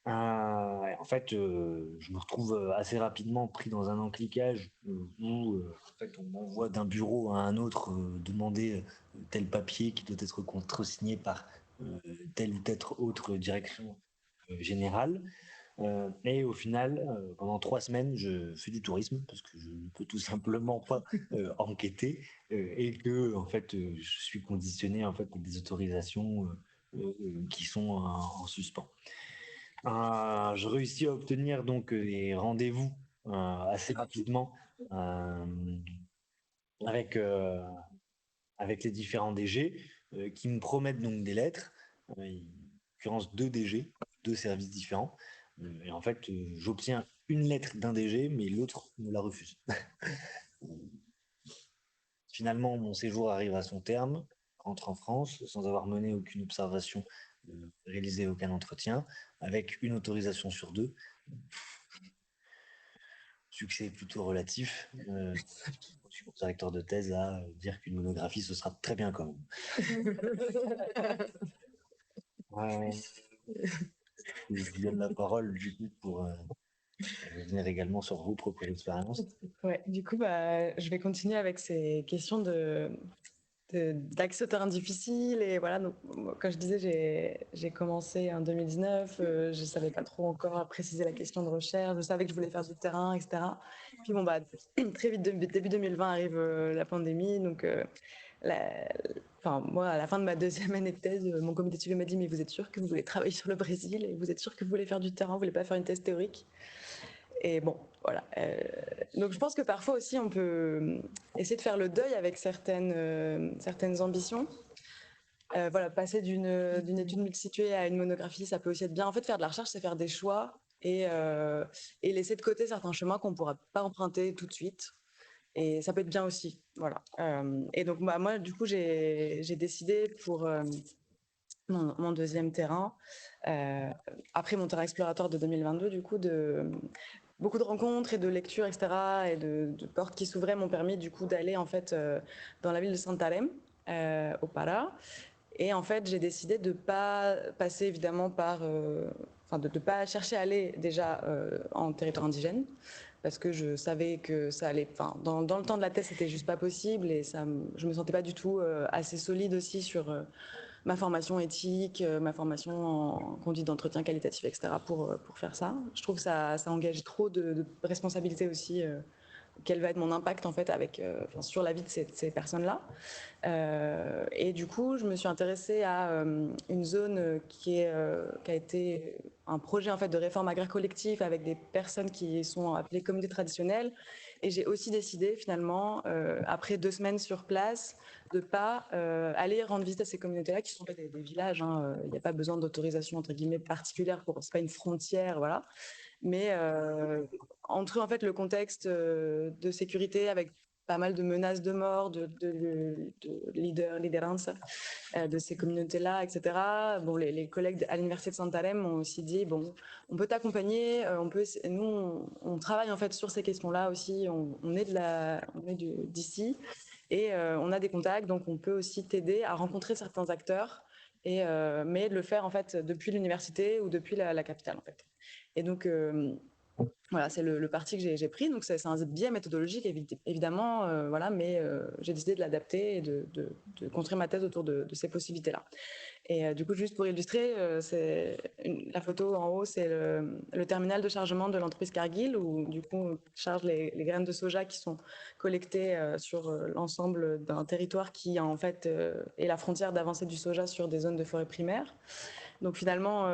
En fait, je me retrouve assez rapidement pris dans un encliquage où en fait, on m'envoie d'un bureau à un autre demander tel papier qui doit être contresigné par telle ou telle autre direction générale. Et au final, pendant 3 semaines, je fais du tourisme parce que je ne peux tout simplement pas enquêter et que en fait, je suis conditionné en fait à des autorisations qui sont en suspens. Je réussis à obtenir donc des rendez-vous assez rapidement avec les différents DG qui me promettent donc des lettres, en l'occurrence 2 DG, 2 services différents. Et en fait, j'obtiens une lettre d'un DG, mais l'autre me la refuse. Finalement, mon séjour arrive à son terme, rentre en France sans avoir mené aucune observation, réalisé aucun entretien, avec une autorisation sur 2. Succès plutôt relatif. Je suis mon directeur de thèse à dire qu'une monographie, ce sera très bien quand même. Je vous donne la parole du coup pour revenir également sur vos propres expériences. Ouais, du coup, je vais continuer avec ces questions d'accès au terrain difficile. Et voilà, donc, comme je disais, j'ai commencé en 2019. Je ne savais pas trop encore préciser la question de recherche. Je savais que je voulais faire du terrain, etc. Puis bon, très vite, début 2020 arrive la pandémie. Donc, moi, à la fin de ma 2e année de thèse, mon comité de suivi m'a dit: mais vous êtes sûr que vous voulez travailler sur le Brésil et vous êtes sûr que vous voulez faire du terrain, vous voulez pas faire une thèse théorique? Et bon, voilà. Donc je pense que parfois aussi on peut essayer de faire le deuil avec certaines ambitions. Voilà, passer d'une étude multisituée à une monographie, ça peut aussi être bien. En fait, faire de la recherche, c'est faire des choix et laisser de côté certains chemins qu'on ne pourra pas emprunter tout de suite. Et ça peut être bien aussi. Voilà. Et donc moi, du coup, j'ai décidé pour mon 2e terrain, après mon terrain exploratoire de 2022, du coup, beaucoup de rencontres et de lectures, etc., et de portes qui s'ouvraient m'ont permis du coup d'aller en fait dans la ville de Santarém, au Pará. Et en fait, j'ai décidé de pas passer évidemment par, de ne pas chercher à aller déjà en territoire indigène, parce que je savais que ça allait, dans le temps de la thèse, c'était juste pas possible, et je me sentais pas du tout assez solide aussi sur ma formation éthique, ma formation en conduite d'entretien qualitatif, etc. pour faire ça. Je trouve que ça engage trop de responsabilités aussi. Quel va être mon impact en fait sur la vie de ces personnes-là. Et du coup, je me suis intéressée à une zone qui a été un projet en fait de réforme agraire collective avec des personnes qui sont appelées communautés traditionnelles. Et j'ai aussi décidé finalement, après 2 semaines sur place, de pas aller rendre visite à ces communautés-là qui sont des villages. Il n'y a pas besoin d'autorisation entre guillemets particulière c'est pas une frontière, voilà. Mais entre en fait le contexte de sécurité avec pas mal de menaces de mort, de lideranza de ces communautés-là, etc. Bon, les collègues à l'université de Santarém m'ont aussi dit bon, on peut t'accompagner, nous on travaille en fait sur ces questions-là aussi, on est d'ici et on a des contacts, donc on peut aussi t'aider à rencontrer certains acteurs. Mais de le faire en fait depuis l'université ou depuis la capitale en fait. Et donc Voilà, c'est le parti que j'ai pris. Donc, c'est un biais méthodologique, évidemment, voilà, mais j'ai décidé de l'adapter et de construire ma thèse autour de ces possibilités-là. Et du coup, juste pour illustrer, la photo en haut, c'est le terminal de chargement de l'entreprise Cargill, où du coup, on charge les graines de soja qui sont collectées sur l'ensemble d'un territoire qui, en fait, est la frontière d'avancée du soja sur des zones de forêt primaire. Donc finalement,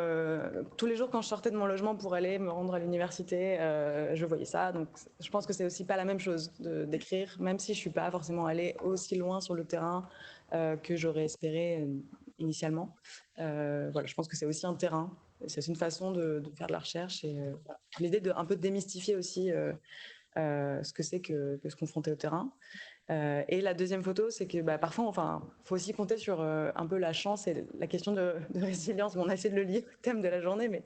tous les jours quand je sortais de mon logement pour aller me rendre à l'université, je voyais ça. Donc je pense que c'est aussi pas la même chose d'écrire, même si je suis pas forcément allée aussi loin sur le terrain que j'aurais espéré initialement. Voilà, je pense que c'est aussi un terrain. C'est une façon de faire de la recherche et voilà. L'idée de un peu démystifier aussi ce que c'est que se confronter au terrain. Et la deuxième photo, c'est que parfois, enfin, faut aussi compter sur un peu la chance et la question de résilience. Bon, on a essayé de le lier au thème de la journée, mais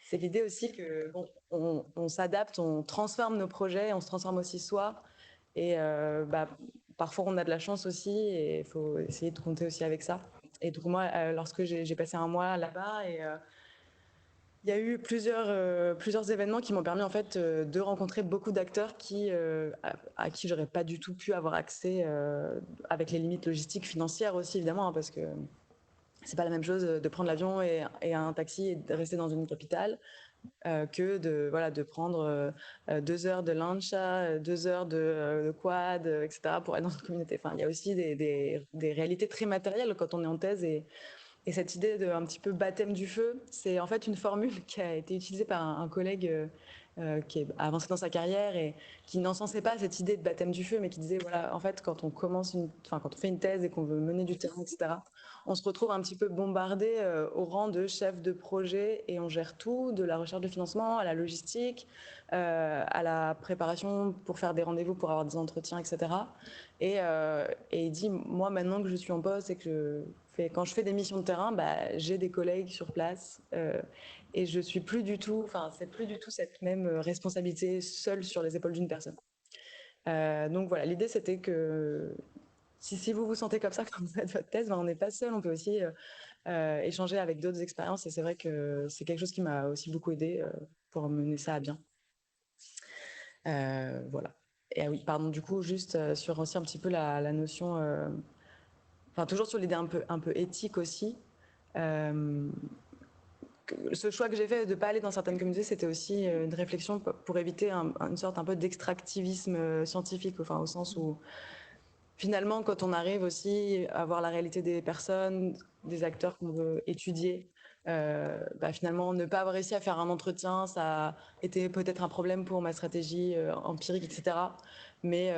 c'est l'idée aussi que bon, on s'adapte, on transforme nos projets, on se transforme aussi soi. Et parfois, on a de la chance aussi, et il faut essayer de compter aussi avec ça. Et donc moi, lorsque j'ai passé un mois là-bas et il y a eu plusieurs événements qui m'ont permis en fait de rencontrer beaucoup d'acteurs à qui j'aurais pas du tout pu avoir accès avec les limites logistiques financières aussi évidemment hein, parce que c'est pas la même chose de prendre l'avion et un taxi et de rester dans une capitale que de prendre 2 heures de lancha, 2 heures de quad, etc. pour être dans une communauté. Enfin, il y a aussi des réalités très matérielles quand on est en thèse et cette idée de un petit peu baptême du feu, c'est en fait une formule qui a été utilisée par un collègue qui a avancé dans sa carrière et qui n'encensait pas cette idée de baptême du feu, mais qui disait voilà, en fait, quand on fait une thèse et qu'on veut mener du terrain, etc., on se retrouve un petit peu bombardé au rang de chef de projet et on gère tout, de la recherche de financement à la logistique, à la préparation pour faire des rendez-vous, pour avoir des entretiens, etc. Et il dit, moi, maintenant que je suis en poste et que quand je fais des missions de terrain, j'ai des collègues sur place et je suis plus du tout, enfin, c'est plus du tout cette même responsabilité seule sur les épaules d'une personne. Donc voilà, l'idée c'était que si vous vous sentez comme ça quand vous faites votre thèse, on n'est pas seul, on peut aussi échanger avec d'autres expériences et c'est vrai que c'est quelque chose qui m'a aussi beaucoup aidé pour mener ça à bien. Voilà. Et oui, pardon, du coup, juste sur aussi un petit peu la notion enfin toujours sur l'idée un peu éthique aussi. Ce choix que j'ai fait de ne pas aller dans certaines communautés, c'était aussi une réflexion pour éviter une sorte un peu d'extractivisme scientifique, enfin au sens où finalement quand on arrive aussi à voir la réalité des personnes, des acteurs qu'on veut étudier, finalement ne pas avoir réussi à faire un entretien, ça a été peut-être un problème pour ma stratégie empirique, etc. Mais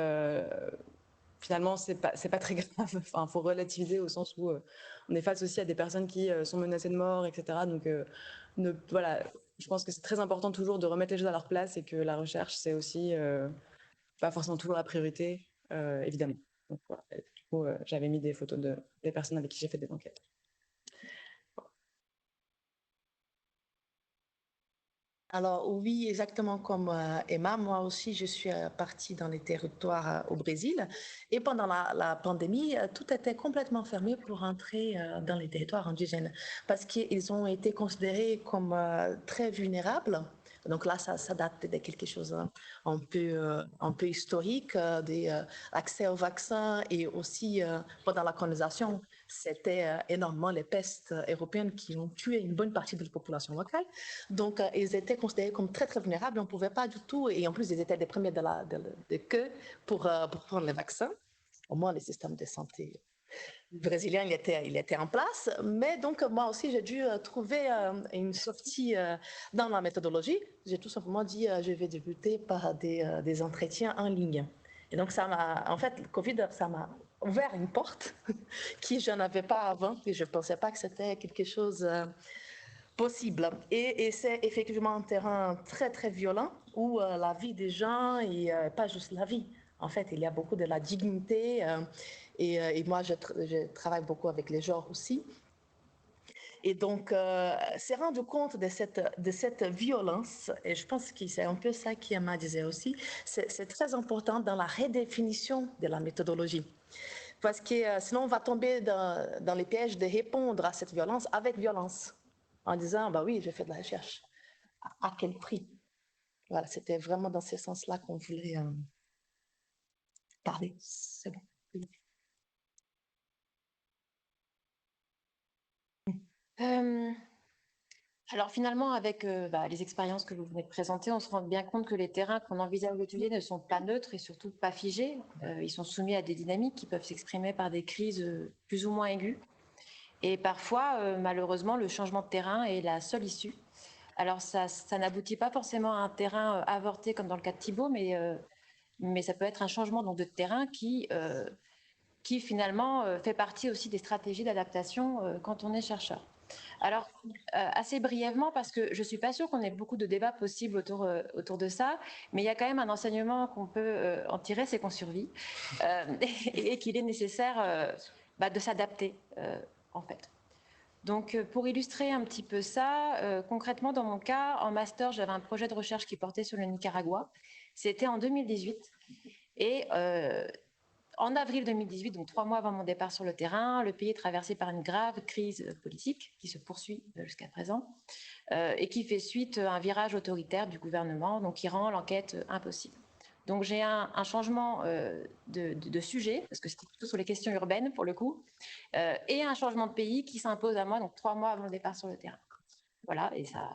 finalement, c'est pas très grave. Enfin, faut relativiser au sens où on est face aussi à des personnes qui sont menacées de mort, etc. Donc, voilà, je pense que c'est très important toujours de remettre les choses à leur place et que la recherche, c'est aussi pas forcément toujours la priorité, évidemment. Donc, voilà. Et du coup, j'avais mis des photos des personnes avec qui j'ai fait des enquêtes. Alors oui, exactement comme Emma, moi aussi je suis partie dans les territoires au Brésil et pendant la pandémie, tout était complètement fermé pour entrer dans les territoires indigènes parce qu'ils ont été considérés comme très vulnérables. Donc là, ça date de quelque chose un peu historique, accès au vaccin et aussi pendant la colonisation, c'était énormément les pestes européennes qui ont tué une bonne partie de la population locale. Donc, ils étaient considérés comme très, très vulnérables. On ne pouvait pas du tout, et en plus, ils étaient les premiers de queue pour prendre les vaccins. Au moins, le système de santé brésilien, il était en place. Mais donc, moi aussi, j'ai dû trouver une sortie dans la méthodologie. J'ai tout simplement dit, je vais débuter par des entretiens en ligne. Et donc, en fait, le Covid, ça m'a ouvert une porte que je n'avais pas avant et je ne pensais pas que c'était quelque chose possible. Et c'est effectivement un terrain très, très violent où la vie des gens, et pas juste la vie, en fait, il y a beaucoup de la dignité. Et moi, je travaille beaucoup avec les genres aussi. Et donc, s'est rendu compte de cette violence, et je pense que c'est un peu ça qu'Emma disait aussi, c'est très important dans la redéfinition de la méthodologie. Parce que sinon, on va tomber dans les pièges de répondre à cette violence avec violence, en disant, bah oui, je fais de la recherche. À quel prix? voilà, c'était vraiment dans ce sens-là qu'on voulait parler. C'est bon. Alors finalement, avec les expériences que vous venez de présenter, on se rend bien compte que les terrains qu'on envisage d'étudier ne sont pas neutres et surtout pas figés. Ils sont soumis à des dynamiques qui peuvent s'exprimer par des crises plus ou moins aiguës. Et parfois, malheureusement, le changement de terrain est la seule issue. Alors ça n'aboutit pas forcément à un terrain avorté comme dans le cas de Thibault, mais ça peut être un changement donc, de terrain qui finalement fait partie aussi des stratégies d'adaptation quand on est chercheur. Alors, assez brièvement, parce que je ne suis pas sûre qu'on ait beaucoup de débats possibles autour de ça, mais il y a quand même un enseignement qu'on peut en tirer, c'est qu'on survit et qu'il est nécessaire de s'adapter, en fait. Donc, pour illustrer un petit peu ça, concrètement, dans mon cas, en master, j'avais un projet de recherche qui portait sur le Nicaragua. C'était en 2018. Et en avril 2018, donc 3 mois avant mon départ sur le terrain, le pays est traversé par une grave crise politique qui se poursuit jusqu'à présent et qui fait suite à un virage autoritaire du gouvernement, donc qui rend l'enquête impossible. Donc j'ai un changement de sujet, parce que c'était plutôt sur les questions urbaines pour le coup, et un changement de pays qui s'impose à moi, donc 3 mois avant le départ sur le terrain. Voilà, et ça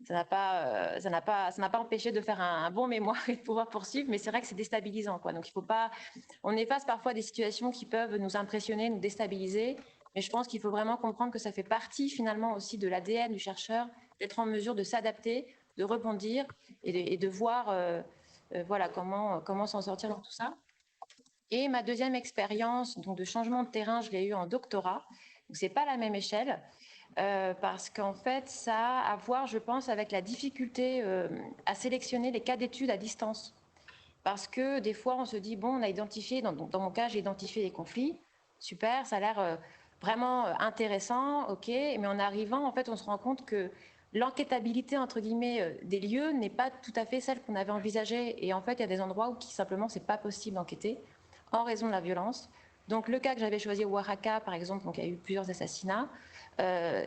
n'a pas empêché de faire un bon mémoire et de pouvoir poursuivre, mais c'est vrai que c'est déstabilisant, quoi. Donc il faut pas, on est face parfois à des situations qui peuvent nous impressionner, nous déstabiliser, mais je pense qu'il faut vraiment comprendre que ça fait partie finalement aussi de l'ADN du chercheur, d'être en mesure de s'adapter, de rebondir et de voir voilà, comment s'en sortir dans tout ça. Et ma deuxième expérience donc de changement de terrain, je l'ai eue en doctorat. Donc c'est pas la même échelle. Parce qu'en fait, ça a à voir, je pense, avec la difficulté à sélectionner les cas d'études à distance. Parce que des fois, on se dit, bon, on a identifié, dans mon cas, j'ai identifié les conflits, super, ça a l'air vraiment intéressant, ok, mais en arrivant, en fait, on se rend compte que l'enquêtabilité, entre guillemets, des lieux n'est pas tout à fait celle qu'on avait envisagée. Et en fait, il y a des endroits où simplement, c'est pas possible d'enquêter en raison de la violence. Donc, le cas que j'avais choisi au Oaxaca, par exemple, donc il y a eu plusieurs assassinats,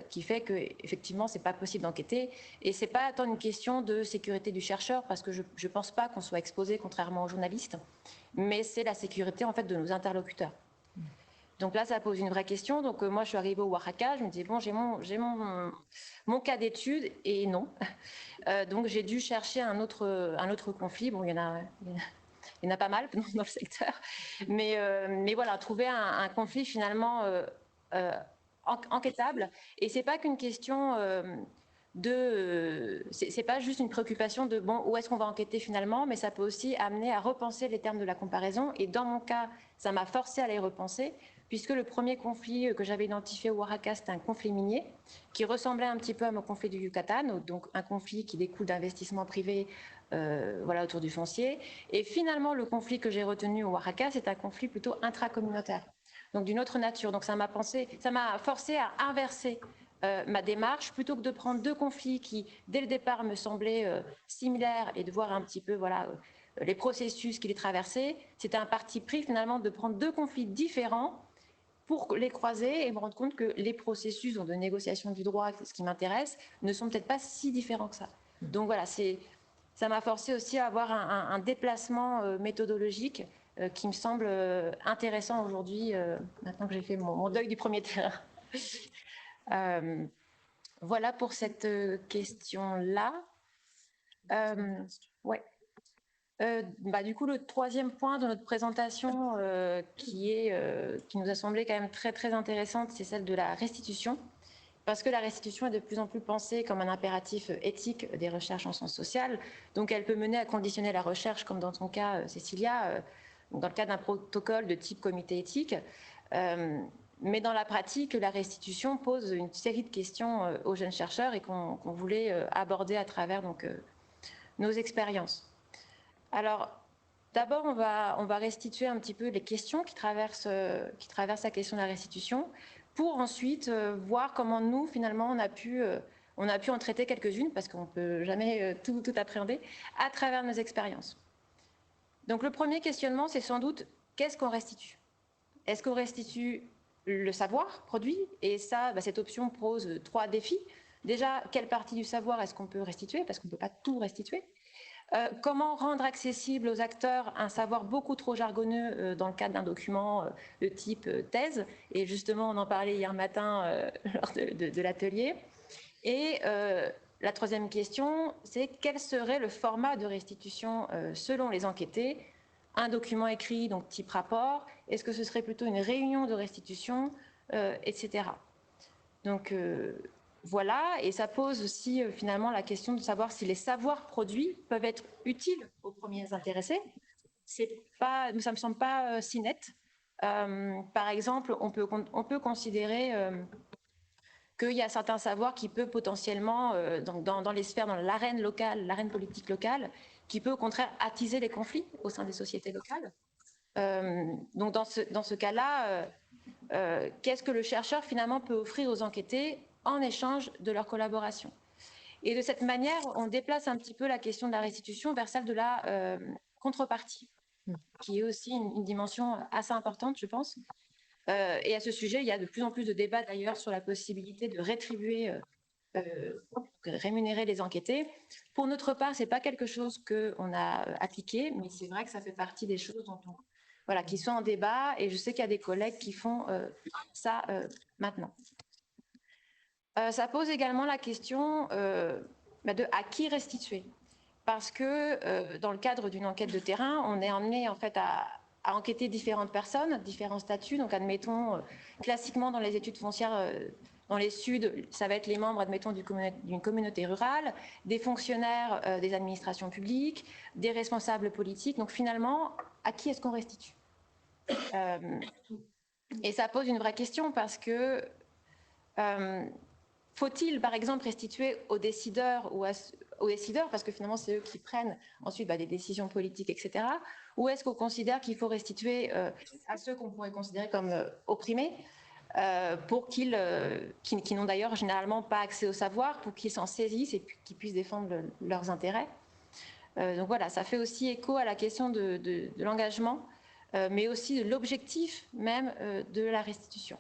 qui fait que effectivement c'est pas possible d'enquêter et c'est pas tant une question de sécurité du chercheur parce que je pense pas qu'on soit exposé contrairement aux journalistes, mais c'est la sécurité en fait de nos interlocuteurs. Donc là ça pose une vraie question. Donc moi je suis arrivée au Oaxaca, je me dis bon j'ai mon cas d'étude et non. Donc j'ai dû chercher un autre conflit. Bon il y en a pas mal dans le secteur, mais voilà, trouver un conflit finalement enquêtable. Et c'est pas qu'une question c'est pas juste une préoccupation de bon où est-ce qu'on va enquêter finalement, mais ça peut aussi amener à repenser les termes de la comparaison. Et dans mon cas, ça m'a forcé à les repenser, puisque le premier conflit que j'avais identifié au Oaxaca, c'était un conflit minier qui ressemblait un petit peu à mon conflit du Yucatan, donc un conflit qui découle d'investissements privés voilà, autour du foncier. Et finalement, le conflit que j'ai retenu au Oaxaca, c'est un conflit plutôt intracommunautaire, donc d'une autre nature. Donc ça m'a forcé à inverser ma démarche, plutôt que de prendre deux conflits qui, dès le départ, me semblaient similaires et de voir un petit peu voilà, les processus qui les traversaient. C'était un parti pris finalement de prendre deux conflits différents pour les croiser et me rendre compte que les processus de négociation du droit, ce qui m'intéresse, ne sont peut-être pas si différents que ça. Donc voilà, ça m'a forcé aussi à avoir un déplacement méthodologique qui me semble intéressant aujourd'hui, maintenant que j'ai fait mon deuil du premier terrain. Voilà pour cette question-là. Ouais. Du coup, le troisième point de notre présentation qui nous a semblé quand même très, très intéressante, c'est celle de la restitution. Parce que la restitution est de plus en plus pensée comme un impératif éthique des recherches en sciences sociales. Donc, elle peut mener à conditionner la recherche, comme dans ton cas, Cécilia, dans le cadre d'un protocole de type comité éthique. Mais dans la pratique, la restitution pose une série de questions aux jeunes chercheurs et qu'on voulait aborder à travers donc, nos expériences. Alors, d'abord, on va restituer un petit peu les questions qui traversent la question de la restitution, pour ensuite voir comment nous, finalement, on a pu en traiter quelques-unes, parce qu'on ne peut jamais tout appréhender, à travers nos expériences. Donc, le premier questionnement, c'est sans doute, qu'est-ce qu'on restitue? Est-ce qu'on restitue le savoir produit? Et ça, cette option pose 3 défis. Déjà, quelle partie du savoir est-ce qu'on peut restituer? Parce qu'on ne peut pas tout restituer. Comment rendre accessible aux acteurs un savoir beaucoup trop jargonneux dans le cadre d'un document de type thèse? Et justement, on en parlait hier matin lors de l'atelier. Et la troisième question, c'est quel serait le format de restitution selon les enquêtés? Un document écrit, donc type rapport, est-ce que ce serait plutôt une réunion de restitution, etc. Donc voilà, et ça pose aussi finalement la question de savoir si les savoirs produits peuvent être utiles aux premiers intéressés. Ça ne me semble pas si net. Par exemple, on peut considérer qu'il y a certains savoirs qui peuvent potentiellement, dans les sphères, dans l'arène locale, l'arène politique locale, qui peut au contraire attiser les conflits au sein des sociétés locales. Donc dans ce cas-là, qu'est-ce que le chercheur finalement peut offrir aux enquêtés en échange de leur collaboration? Et de cette manière, on déplace un petit peu la question de la restitution vers celle de la contrepartie, qui est aussi une dimension assez importante, je pense. Et à ce sujet, il y a de plus en plus de débats d'ailleurs sur la possibilité de rétribuer, rémunérer les enquêtés. Pour notre part, ce n'est pas quelque chose qu'on a appliqué, mais c'est vrai que ça fait partie des choses qui sont en débat, et je sais qu'il y a des collègues qui font ça maintenant. Ça pose également la question de à qui restituer. Parce que dans le cadre d'une enquête de terrain, on est amené en fait à enquêter différentes personnes, différents statuts. Donc admettons, classiquement dans les études foncières, dans les Suds, ça va être les membres, admettons, d'une communauté rurale, des fonctionnaires des administrations publiques, des responsables politiques. Donc finalement, à qui est-ce qu'on restitue? Et ça pose une vraie question parce que faut-il, par exemple, restituer aux décideurs aux décideurs, parce que finalement, c'est eux qui prennent ensuite des décisions politiques, etc. Ou est-ce qu'on considère qu'il faut restituer à ceux qu'on pourrait considérer comme opprimés, pour qui n'ont d'ailleurs généralement pas accès au savoir, pour qu'ils s'en saisissent et qu'ils puissent défendre leurs intérêts? Donc voilà, ça fait aussi écho à la question de l'engagement, mais aussi de l'objectif même de la restitution.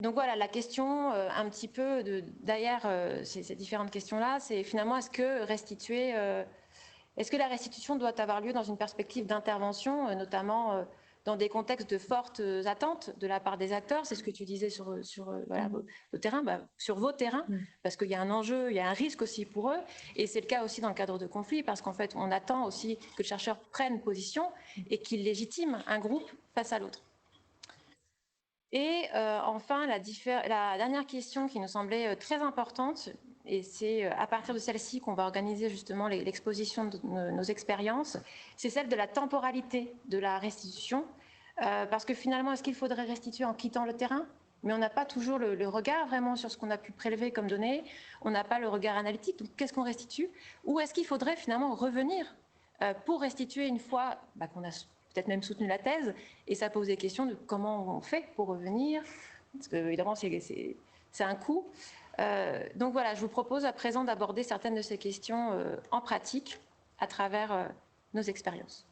Donc voilà, la question un petit peu derrière ces différentes questions-là, c'est finalement est-ce que la restitution doit avoir lieu dans une perspective d'intervention, notamment dans des contextes de fortes attentes de la part des acteurs? C'est ce que tu disais sur vos terrains, sur vos terrains, parce qu'il y a un enjeu, il y a un risque aussi pour eux, et c'est le cas aussi dans le cadre de conflits, parce qu'en fait, on attend aussi que le chercheur prenne position et qu'il légitime un groupe face à l'autre. Et enfin, la dernière question qui nous semblait très importante, et c'est à partir de celle-ci qu'on va organiser justement l'exposition de nos expériences, c'est celle de la temporalité de la restitution, parce que finalement, est-ce qu'il faudrait restituer en quittant le terrain? Mais on n'a pas toujours le regard vraiment sur ce qu'on a pu prélever comme données, on n'a pas le regard analytique, donc qu'est-ce qu'on restitue? Ou est-ce qu'il faudrait finalement revenir pour restituer une fois qu'on a peut-être même soutenu la thèse, et ça pose des questions de comment on fait pour revenir, parce que évidemment c'est un coût. Donc voilà, je vous propose à présent d'aborder certaines de ces questions en pratique à travers nos expériences.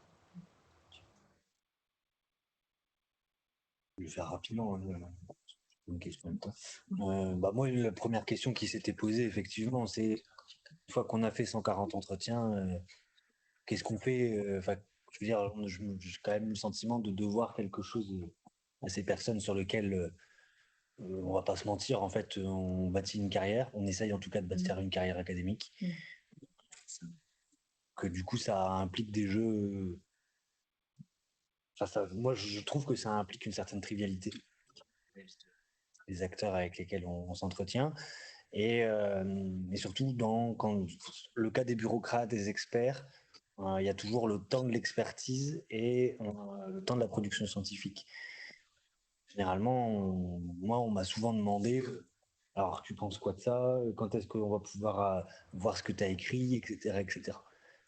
Je vais faire rapidement une question en même temps. Moi, la première question qui s'était posée, effectivement, c'est une fois qu'on a fait 140 entretiens, qu'est-ce qu'on fait? Je veux dire, j'ai quand même le sentiment de devoir quelque chose à ces personnes sur lesquelles on va pas se mentir, en fait, on bâtit une carrière, on essaye en tout cas de bâtir une carrière académique. Que du coup, ça implique des jeux. Moi, je trouve que ça implique une certaine trivialité des acteurs avec lesquels on s'entretient. Et surtout, quand le cas des bureaucrates, des experts, il y a toujours le temps de l'expertise et le temps de la production scientifique. Généralement, moi, on m'a souvent demandé alors, tu penses quoi de ça? Quand est-ce qu'on va pouvoir voir ce que tu as écrit, etc., etc.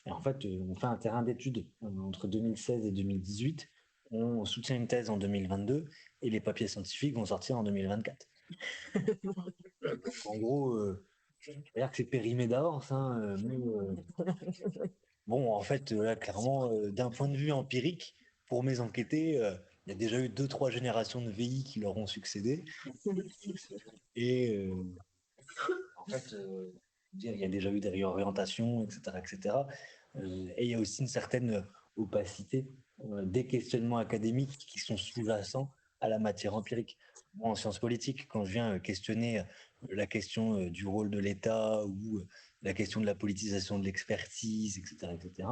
Et en fait, on fait un terrain d'études entre 2016 et 2018. On soutient une thèse en 2022 et les papiers scientifiques vont sortir en 2024. En gros, je veux dire que c'est périmé d'avance. Bon, en fait, là, clairement, d'un point de vue empirique, pour mes enquêtés, il y a déjà eu 2-3 générations de VI qui leur ont succédé. Et En fait, il y a déjà eu des réorientations, etc., etc. Et il y a aussi une certaine opacité des questionnements académiques qui sont sous-jacents à la matière empirique. Moi, en sciences politiques, quand je viens questionner la question du rôle de l'État ou la question de la politisation de l'expertise, etc., etc.,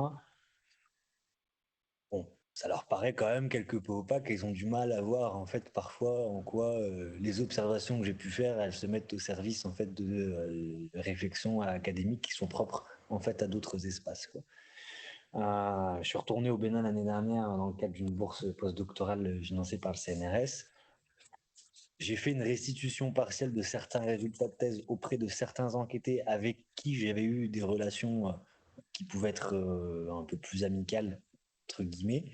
bon, ça leur paraît quand même quelque peu opaque et ils ont du mal à voir en fait parfois en quoi les observations que j'ai pu faire, elles se mettent au service en fait de réflexions académiques qui sont propres en fait à d'autres espaces, quoi. Je suis retourné au Bénin l'année dernière dans le cadre d'une bourse postdoctorale financée par le CNRS. J'ai fait une restitution partielle de certains résultats de thèse auprès de certains enquêtés avec qui j'avais eu des relations qui pouvaient être un peu plus amicales, entre guillemets.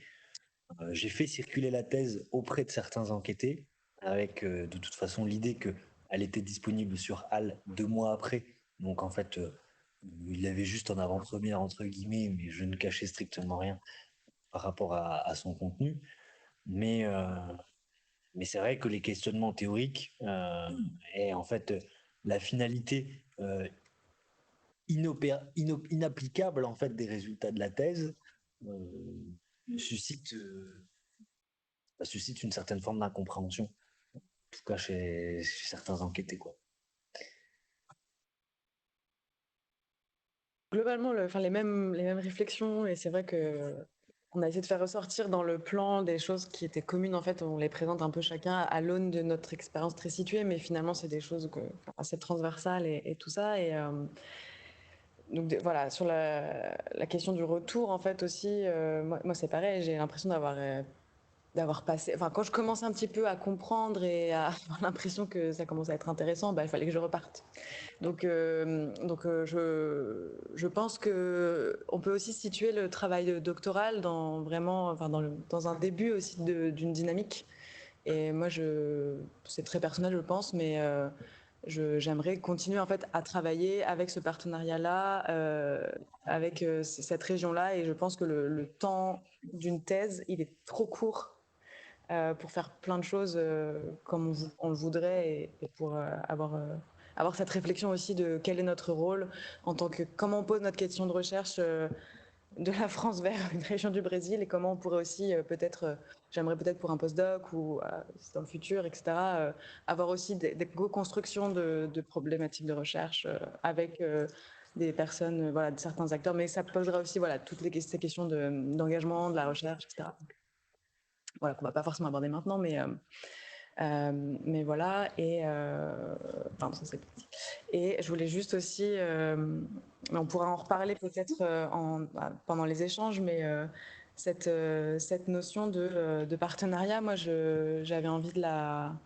J'ai fait circuler la thèse auprès de certains enquêtés avec de toute façon l'idée qu'elle était disponible sur HAL 2 mois après. Donc en fait, il avait juste en avant-première, entre guillemets, mais je ne cachais strictement rien par rapport à son contenu. Mais, mais c'est vrai que les questionnements théoriques et en fait la finalité inapplicable en fait des résultats de la thèse suscite, suscite une certaine forme d'incompréhension, en tout cas chez certains enquêtés, quoi. Globalement, enfin, les mêmes réflexions, et c'est vrai que on a essayé de faire ressortir dans le plan des choses qui étaient communes. En fait, on les présente un peu chacun à l'aune de notre expérience très située, mais finalement, c'est des choses assez transversales et tout ça. Et donc voilà, sur la question du retour, en fait aussi, moi c'est pareil, j'ai l'impression d'avoir passé. Enfin, quand je commence un petit peu à comprendre et à avoir l'impression que ça commence à être intéressant, bah, il fallait que je reparte. Donc, je pense que on peut aussi situer le travail doctoral dans vraiment, enfin, dans un début aussi d'une dynamique. Et moi, c'est très personnel, je pense, mais j'aimerais continuer en fait à travailler avec ce partenariat-là, avec cette région-là. Et je pense que le temps d'une thèse, il est trop court pour faire plein de choses comme on le voudrait et pour avoir cette réflexion aussi de quel est notre rôle en tant que comment on pose notre question de recherche de la France vers une région du Brésil et comment on pourrait aussi j'aimerais peut-être pour un postdoc ou dans le futur, etc., avoir aussi des co-constructions de problématiques de recherche avec des personnes, voilà, de certains acteurs, mais ça posera aussi voilà, toutes ces questions d'engagement, de la recherche, etc. Voilà, qu'on va pas forcément aborder maintenant, mais voilà. Et pardon, ça c'est petit. Et je voulais juste aussi, mais on pourra en reparler peut-être pendant les échanges, mais cette notion de partenariat, moi, j'avais envie de la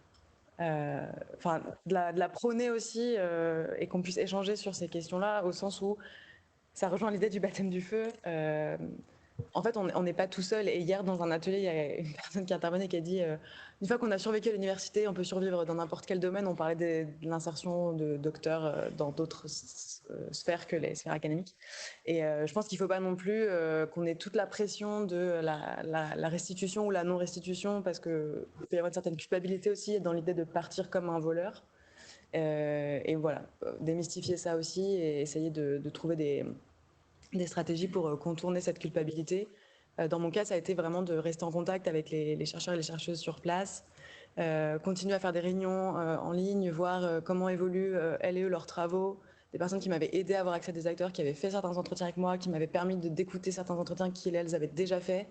prôner aussi et qu'on puisse échanger sur ces questions-là, au sens où ça rejoint l'idée du baptême du feu. En fait, on n'est pas tout seul. Et hier, dans un atelier, il y a une personne qui intervenait qui a dit une fois qu'on a survécu à l'université, on peut survivre dans n'importe quel domaine. On parlait de l'insertion de docteurs dans d'autres sphères que les sphères académiques. Et je pense qu'il ne faut pas non plus qu'on ait toute la pression de la restitution ou la non-restitution, parce qu'il peut y avoir une certaine culpabilité aussi dans l'idée de partir comme un voleur. Et voilà, démystifier ça aussi et essayer de trouver des stratégies pour contourner cette culpabilité. Dans mon cas, ça a été vraiment de rester en contact avec les chercheurs et les chercheuses sur place, continuer à faire des réunions en ligne, voir comment évoluent elles et eux leurs travaux, des personnes qui m'avaient aidé à avoir accès à des acteurs, qui avaient fait certains entretiens avec moi, qui m'avaient permis d'écouter certains entretiens qu'ils elles avaient déjà fait.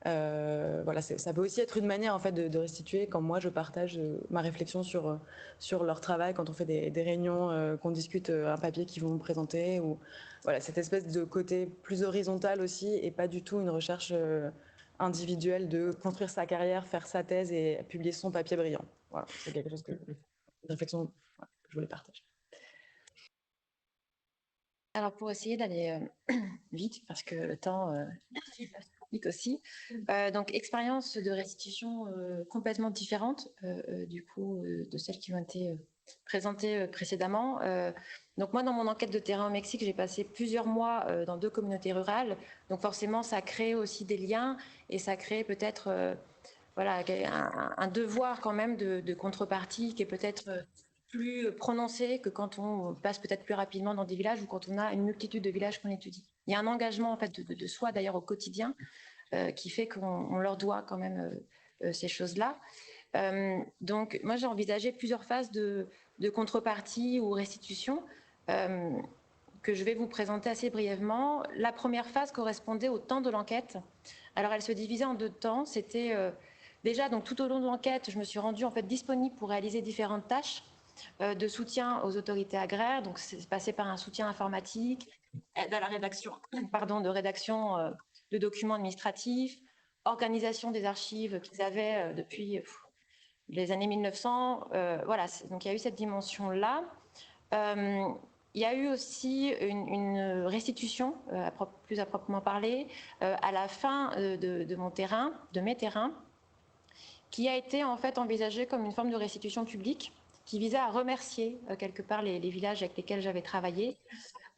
Voilà, ça peut aussi être une manière en fait de restituer quand moi je partage ma réflexion sur leur travail, quand on fait des réunions, qu'on discute un papier qu'ils vont me présenter, ou voilà, cette espèce de côté plus horizontal aussi et pas du tout une recherche individuelle de construire sa carrière, faire sa thèse et publier son papier brillant. Voilà, c'est quelque chose une réflexion voilà, que je voulais partager. Alors, pour essayer d'aller vite, parce que le temps vite aussi. Donc, expérience de restitution complètement différente, du coup, de celles qui ont été présentées précédemment. Donc, moi, dans mon enquête de terrain au Mexique, j'ai passé plusieurs mois dans 2 communautés rurales. Donc, forcément, ça crée aussi des liens et ça crée peut-être voilà, un devoir quand même de contrepartie qui est peut-être plus prononcé que quand on passe peut-être plus rapidement dans des villages ou quand on a une multitude de villages qu'on étudie. Il y a un engagement en fait de soi d'ailleurs au quotidien qui fait qu'on leur doit quand même ces choses-là. Donc moi j'ai envisagé plusieurs phases de contrepartie ou restitution que je vais vous présenter assez brièvement. La première phase correspondait au temps de l'enquête. Alors elle se divisait en 2 temps. C'était déjà donc tout au long de l'enquête, je me suis rendue en fait disponible pour réaliser différentes tâches de soutien aux autorités agraires. Donc c'est passé par un soutien informatique, aide à la rédaction, de rédaction de documents administratifs, organisation des archives qu'ils avaient depuis les années 1900. Voilà, donc il y a eu cette dimension-là. Il y a eu aussi une restitution, plus à proprement parler, à la fin de mes terrains, qui a été en fait envisagée comme une forme de restitution publique qui visait à remercier quelque part les villages avec lesquels j'avais travaillé.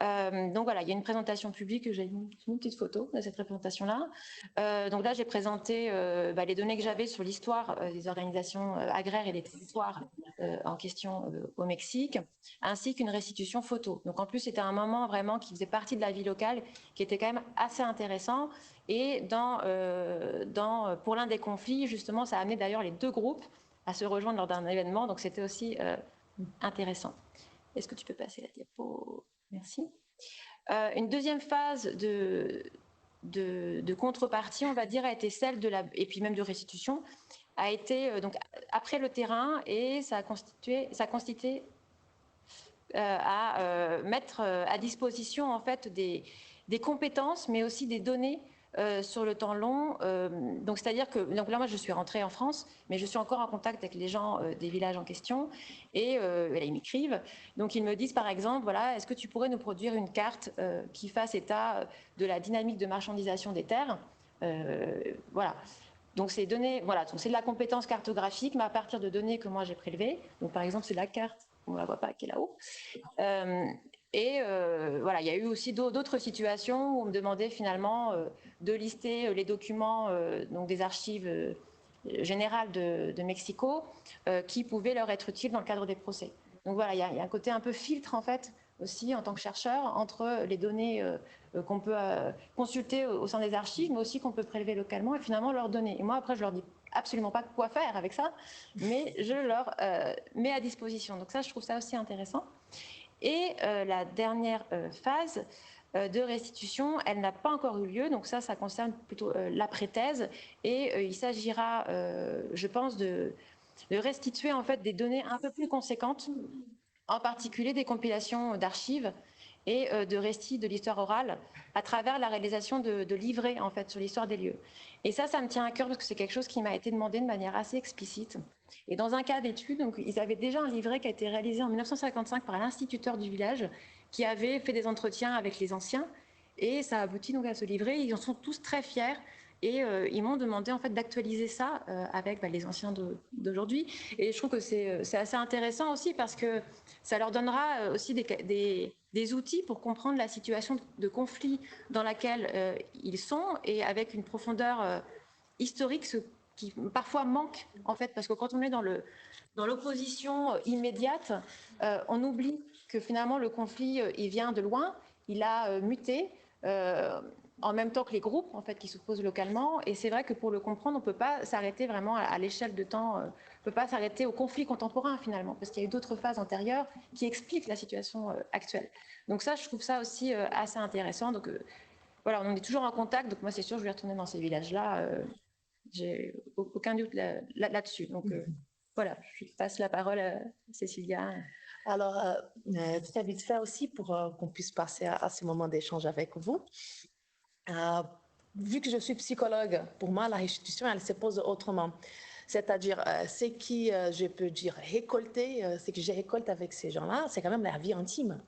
Donc voilà, il y a une présentation publique, j'ai mis une petite photo de cette représentation-là. Donc là, j'ai présenté les données que j'avais sur l'histoire des organisations agraires et des territoires en question au Mexique, ainsi qu'une restitution photo. Donc en plus, c'était un moment vraiment qui faisait partie de la vie locale, qui était quand même assez intéressant. Et pour l'un des conflits, justement, ça a amené d'ailleurs les 2 groupes à se rejoindre lors d'un événement. Donc c'était aussi intéressant. Est-ce que tu peux passer la diapo ? Merci. Une deuxième phase de contrepartie, on va dire, a été celle et puis même de restitution, a été donc après le terrain, et ça a consisté à mettre à disposition en fait des compétences, mais aussi des données sur le temps long. Donc c'est-à-dire que donc là moi je suis rentrée en France, mais je suis encore en contact avec les gens des villages en question, et là, ils m'écrivent. Donc ils me disent par exemple, voilà, est-ce que tu pourrais nous produire une carte qui fasse état de la dynamique de marchandisation des terres, voilà. Donc c'est données, voilà, donc c'est de la compétence cartographique, mais à partir de données que moi j'ai prélevées. Donc par exemple c'est la carte, on la voit pas, qui est là-haut. Voilà, il y a eu aussi d'autres situations où on me demandait finalement de lister les documents donc des archives générales de Mexico qui pouvaient leur être utiles dans le cadre des procès. Donc voilà, il y a un côté un peu filtre en fait aussi en tant que chercheur entre les données qu'on peut consulter au sein des archives, mais aussi qu'on peut prélever localement et finalement leur donner. Et moi après je leur dis absolument pas quoi faire avec ça, mais je leur mets à disposition. Donc ça, je trouve ça aussi intéressant. Et la dernière phase de restitution, elle n'a pas encore eu lieu, donc ça concerne plutôt l'après-thèse, et il s'agira, je pense, de restituer en fait des données un peu plus conséquentes, en particulier des compilations d'archives et de récits de l'histoire orale à travers la réalisation de livrets en fait sur l'histoire des lieux. Et ça me tient à cœur parce que c'est quelque chose qui m'a été demandé de manière assez explicite. Et dans un cas d'étude, donc ils avaient déjà un livret qui a été réalisé en 1955 par l'instituteur du village qui avait fait des entretiens avec les anciens, et ça aboutit donc à ce livret. Ils en sont tous très fiers. Et ils m'ont demandé en fait d'actualiser ça avec les anciens d'aujourd'hui. Et je trouve que c'est assez intéressant aussi parce que ça leur donnera aussi des outils pour comprendre la situation de conflit dans laquelle ils sont, et avec une profondeur historique, ce qui parfois manque en fait, parce que quand on est dans l'opposition immédiate, on oublie que finalement le conflit il vient de loin, il a muté. En même temps que les groupes en fait qui s'opposent localement, et c'est vrai que pour le comprendre, on ne peut pas s'arrêter vraiment à l'échelle de temps, on ne peut pas s'arrêter au conflit contemporain finalement, parce qu'il y a eu d'autres phases antérieures qui expliquent la situation actuelle. Donc ça, je trouve ça aussi assez intéressant. Donc voilà, on est toujours en contact, donc moi c'est sûr je vais retourner dans ces villages-là, j'ai aucun doute là-dessus. Donc voilà, je passe la parole à Cécilia. Alors, très vite fait aussi pour qu'on puisse passer à ce moment d'échange avec vous. Vu que je suis psychologue, pour moi, la restitution, elle se pose autrement. C'est-à-dire, ce qui, je peux dire, récolter, ce que j'ai récolté avec ces gens-là, c'est quand même la vie intime.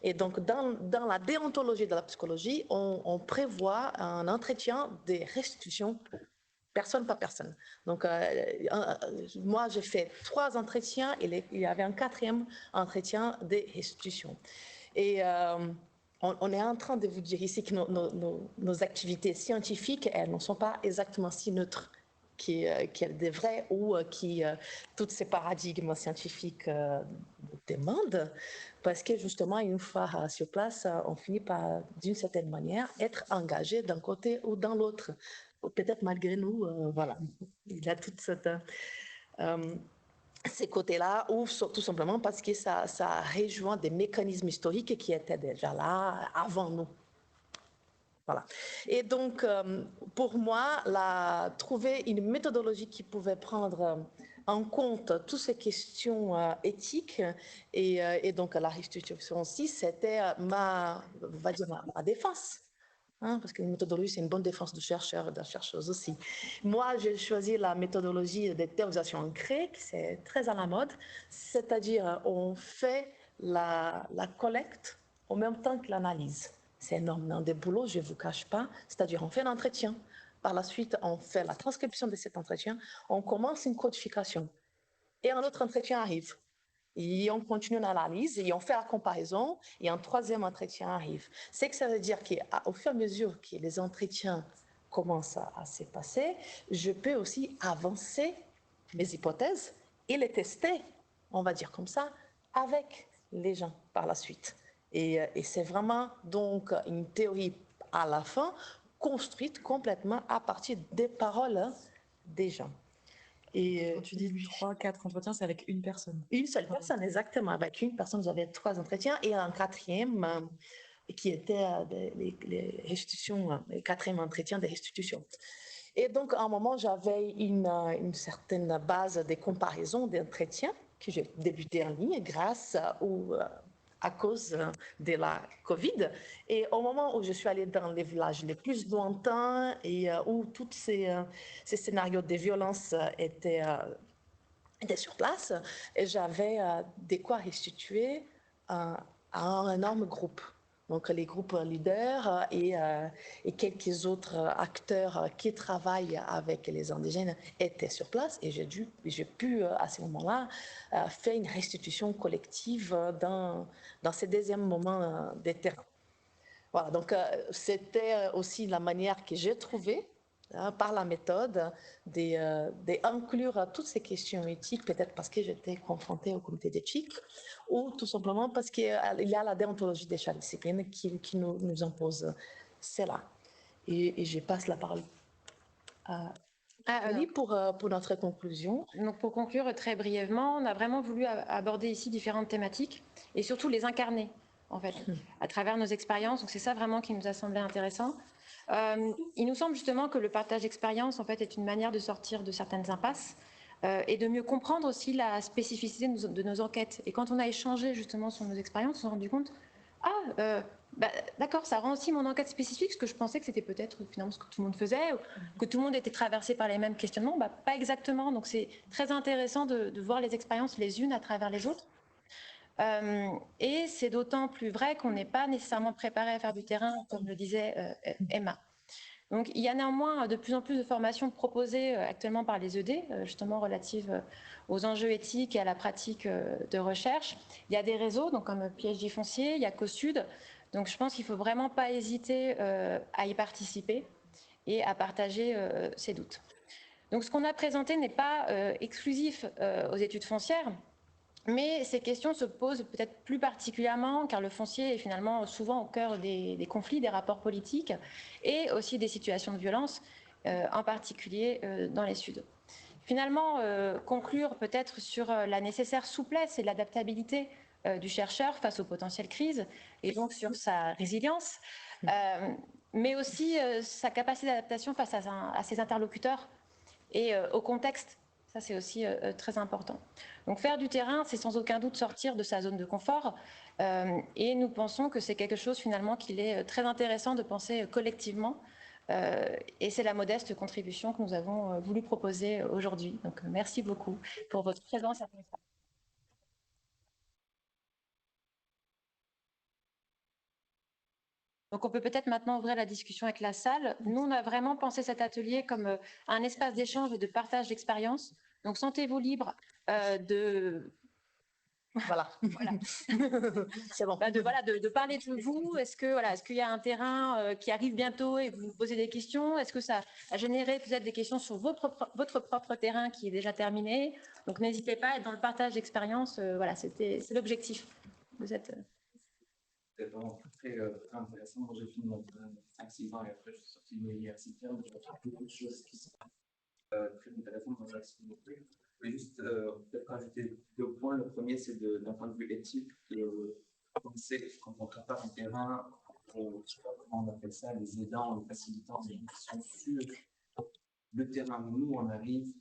Et donc, dans la déontologie de la psychologie, on prévoit un entretien de restitution personne par personne. Donc, moi, j'ai fait 3 entretiens et il y avait un 4e entretien de restitution. Et on est en train de vous dire ici que nos activités scientifiques, elles ne sont pas exactement si neutres qu'elles devraient, ou tous ces paradigmes scientifiques demande, parce que justement, une fois sur place, on finit par, d'une certaine manière, être engagé d'un côté ou dans l'autre. Peut-être malgré nous, voilà. Il y a toute cette... ces côtés-là, ou tout simplement parce que ça rejoint des mécanismes historiques qui étaient déjà là avant nous. Voilà. Et donc, pour moi, trouver une méthodologie qui pouvait prendre en compte toutes ces questions éthiques et donc la restitution aussi, c'était ma défense. Hein, parce qu'une méthodologie, c'est une bonne défense de chercheurs et de chercheuses aussi. Moi, j'ai choisi la méthodologie de théorisation ancrée, qui c'est très à la mode, c'est-à-dire on fait la collecte en même temps que l'analyse. C'est énormément de boulot, je ne vous cache pas, c'est-à-dire on fait l'entretien, par la suite on fait la transcription de cet entretien, on commence une codification et un autre entretien arrive. Et on continue l'analyse et on fait la comparaison et un troisième entretien arrive. C'est que ça veut dire qu'au fur et à mesure que les entretiens commencent à se passer, je peux aussi avancer mes hypothèses et les tester, on va dire comme ça, avec les gens par la suite. Et c'est vraiment donc une théorie à la fin construite complètement à partir des paroles des gens. Et quand tu dis 3, 4 entretiens, c'est avec une personne. Une seule personne, exactement. Avec une personne, j'avais 3 entretiens et un quatrième qui était les restitutions, le quatrième entretien des restitutions. Et donc, à un moment, j'avais une certaine base de comparaison d'entretiens que j'ai débuté en ligne grâce à cause de la Covid. Et au moment où je suis allée dans les villages les plus lointains et où tous ces scénarios de violence étaient sur place, et j'avais de quoi restituer à un énorme groupe. Donc les groupes leaders et quelques autres acteurs qui travaillent avec les indigènes étaient sur place et j'ai pu à ce moment-là faire une restitution collective dans ces deuxièmes moments des terrains. Voilà, donc c'était aussi la manière que j'ai trouvée par la méthode d'inclure toutes ces questions éthiques, peut-être parce que j'étais confrontée au comité d'éthique, ou tout simplement parce qu'il y a la déontologie des chaque discipline qui nous impose cela. Et je passe la parole à Annie pour notre conclusion. Donc pour conclure très brièvement, on a vraiment voulu aborder ici différentes thématiques et surtout les incarner en fait à travers nos expériences. Donc c'est ça vraiment qui nous a semblé intéressant. Il nous semble justement que le partage d'expérience en fait est une manière de sortir de certaines impasses et de mieux comprendre aussi la spécificité de nos enquêtes. Et quand on a échangé justement sur nos expériences, on s'est rendu compte d'accord, ça rend aussi mon enquête spécifique, parce que je pensais que c'était peut-être finalement ce que tout le monde faisait, ou que tout le monde était traversé par les mêmes questionnements. Pas exactement. Donc c'est très intéressant de voir les expériences les unes à travers les autres. Et c'est d'autant plus vrai qu'on n'est pas nécessairement préparé à faire du terrain, comme le disait Emma. Donc il y a néanmoins de plus en plus de formations proposées actuellement par les ED, justement relatives aux enjeux éthiques et à la pratique de recherche. Il y a des réseaux, donc comme PhD Foncier, il y a CoSud. Donc je pense qu'il ne faut vraiment pas hésiter à y participer et à partager ses doutes. Donc ce qu'on a présenté n'est pas exclusif aux études foncières, mais ces questions se posent peut-être plus particulièrement car le foncier est finalement souvent au cœur des conflits, des rapports politiques et aussi des situations de violence, en particulier dans les Suds. Finalement, conclure peut-être sur la nécessaire souplesse et l'adaptabilité du chercheur face aux potentielles crises et donc sur sa résilience, mais aussi sa capacité d'adaptation face à ses interlocuteurs et au contexte. Ça, c'est aussi très important. Donc, faire du terrain, c'est sans aucun doute sortir de sa zone de confort. Et nous pensons que c'est quelque chose, finalement, qu'il est très intéressant de penser collectivement. Et c'est la modeste contribution que nous avons voulu proposer aujourd'hui. Donc, merci beaucoup pour votre présence à ce soir. Donc, on peut peut-être maintenant ouvrir la discussion avec la salle. Nous, on a vraiment pensé cet atelier comme un espace d'échange et de partage d'expériences. Donc, sentez-vous libre de Voilà. C'est bon. De parler de vous. Est-ce qu'il y a un terrain qui arrive bientôt et vous vous posez des questions? Est-ce que ça a généré peut-être des questions sur votre propre terrain qui est déjà terminé? Donc n'hésitez pas à être dans le partage d'expérience. C'est l'objectif de cette. C'est vraiment très intéressant. Moi, j'ai fini mon 5-6 ans et après, je suis sorti de l'universitaire. Donc, j'ai appris beaucoup de choses qui sont très intéressantes dans l'activité. Je voulais juste peut-être rajouter 2 points. Le premier, c'est d'un point de vue éthique, de penser quand on prépare un terrain, je sais pas comment on appelle ça, les aidants, les facilitants, les gens qui sont sur le terrain où nous, on arrive,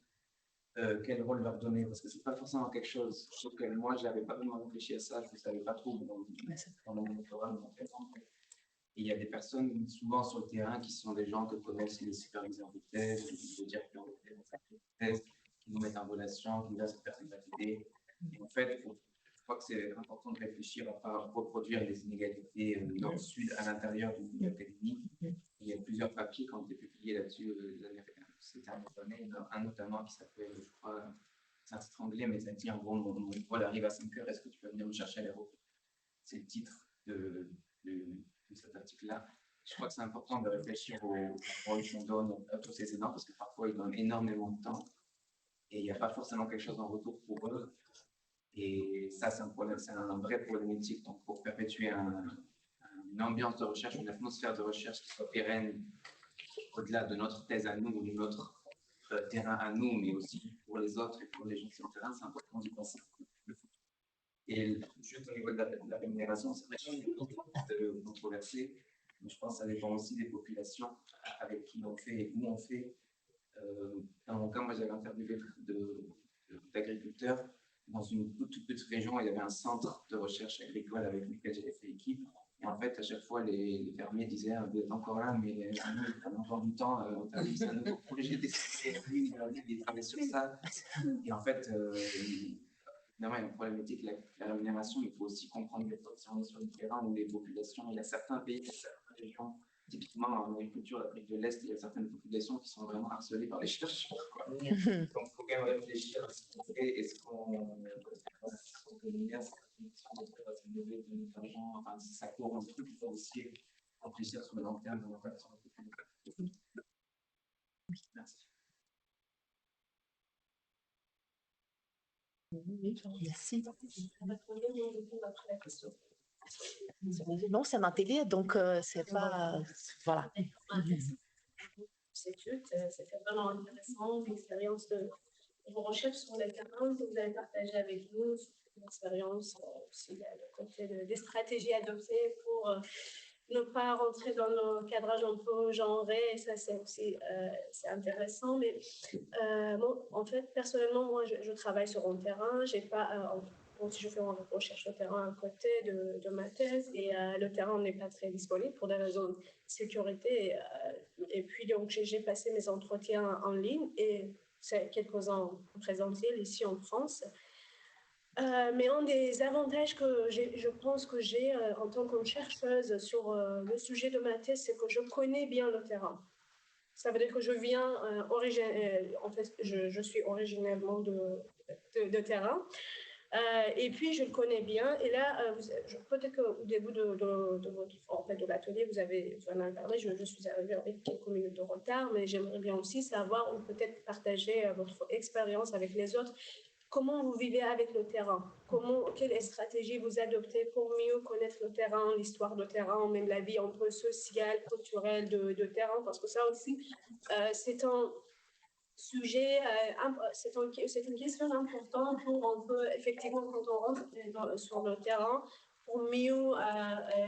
quel rôle leur donner, parce que c'est pas forcément quelque chose, je trouve que moi, je n'avais pas vraiment réfléchi à ça, je ne savais pas trop pendant mon doctorat, et il y a des personnes souvent sur le terrain qui sont des gens que connaissent les superviseurs de thèse, les directeurs de thèse, qui nous mettent en relation, qui nous donnent cette personnalité. Et en fait, je crois que c'est important de réfléchir à ne pas reproduire les inégalités nord-sud à l'intérieur du milieu académique. Il y a plusieurs papiers qui ont été publiés là-dessus ces dernières années, un notamment qui s'appelle, je crois, c'est un titre anglais, mais ça dit en gros, mon vol arrive à 5 heures, est-ce que tu peux venir me chercher à l'aéroport? C'est le titre de cet article-là. Je crois que c'est important de réfléchir au rôle qu'on donne à tous ces aidants, parce que parfois ils donnent énormément de temps et il n'y a pas forcément quelque chose en retour pour eux. Et ça, c'est un problème, c'est un vrai problématique. Donc, pour perpétuer une ambiance de recherche, une atmosphère de recherche qui soit pérenne au-delà de notre thèse à nous ou de notre terrain à nous, mais aussi pour les autres et pour les gens sur le terrain, c'est important d'y penser. Et juste au niveau de la rémunération, c'est vrai que c'est controversé, mais je pense que ça dépend aussi des populations avec qui on fait et où on fait. Dans mon cas, moi, j'avais interviewé d'agriculteurs dans une toute petite région. Il y avait un centre de recherche agricole avec lequel j'avais fait équipe. Et en fait, à chaque fois, les fermiers disaient vous êtes encore là, mais on a encore du temps, on termine un nouveau projet d'essai, il travaille sur ça. Et en fait, évidemment, il y a une problématique, la rémunération, il faut aussi comprendre les situations sur le terrain où les populations, il y a certains pays, certaines régions, typiquement en agriculture, l'Afrique de l'Est, il y a certaines populations qui sont vraiment harcelées par les chercheurs. Donc, il faut quand même réfléchir à ce qu'on fait et ce qu'on rémunère, enfin, si ça court un truc, il faut aussi réfléchir sur le long terme de l'impact sur la population. Merci. Merci. Non, c'est un atelier, donc c'est pas. Voilà. C'était vraiment intéressant, l'expérience de vos recherches sur le terrain que vous avez partagé avec nous, l'expérience aussi le côté des stratégies adoptées pour ne pas rentrer dans nos cadrages un peu genrés, et ça c'est aussi c'est intéressant, mais bon, en fait personnellement moi je travaille sur un terrain, j'ai pas si je fais une recherche au terrain à côté de ma thèse et le terrain n'est pas très disponible pour des raisons de sécurité et puis donc j'ai passé mes entretiens en ligne et c'est quelques-uns en présentiel ici en France. Mais un des avantages que je pense que j'ai en tant que chercheuse sur le sujet de ma thèse, c'est que je connais bien le terrain. Ça veut dire que je viens, en fait, je suis originellement de terrain. Et puis, je le connais bien. Et là, peut-être qu'au début de l'atelier, vous en avez parlé. Je suis arrivée avec quelques minutes de retard, mais j'aimerais bien aussi savoir ou peut-être partager votre expérience avec les autres. Comment vous vivez avec le terrain? Quelle stratégie vous adoptez pour mieux connaître le terrain, l'histoire du terrain, même la vie un peu sociale, culturelle de terrain? Parce que ça aussi, c'est un sujet, c'est une question importante pour on peut effectivement quand on rentre sur le terrain pour mieux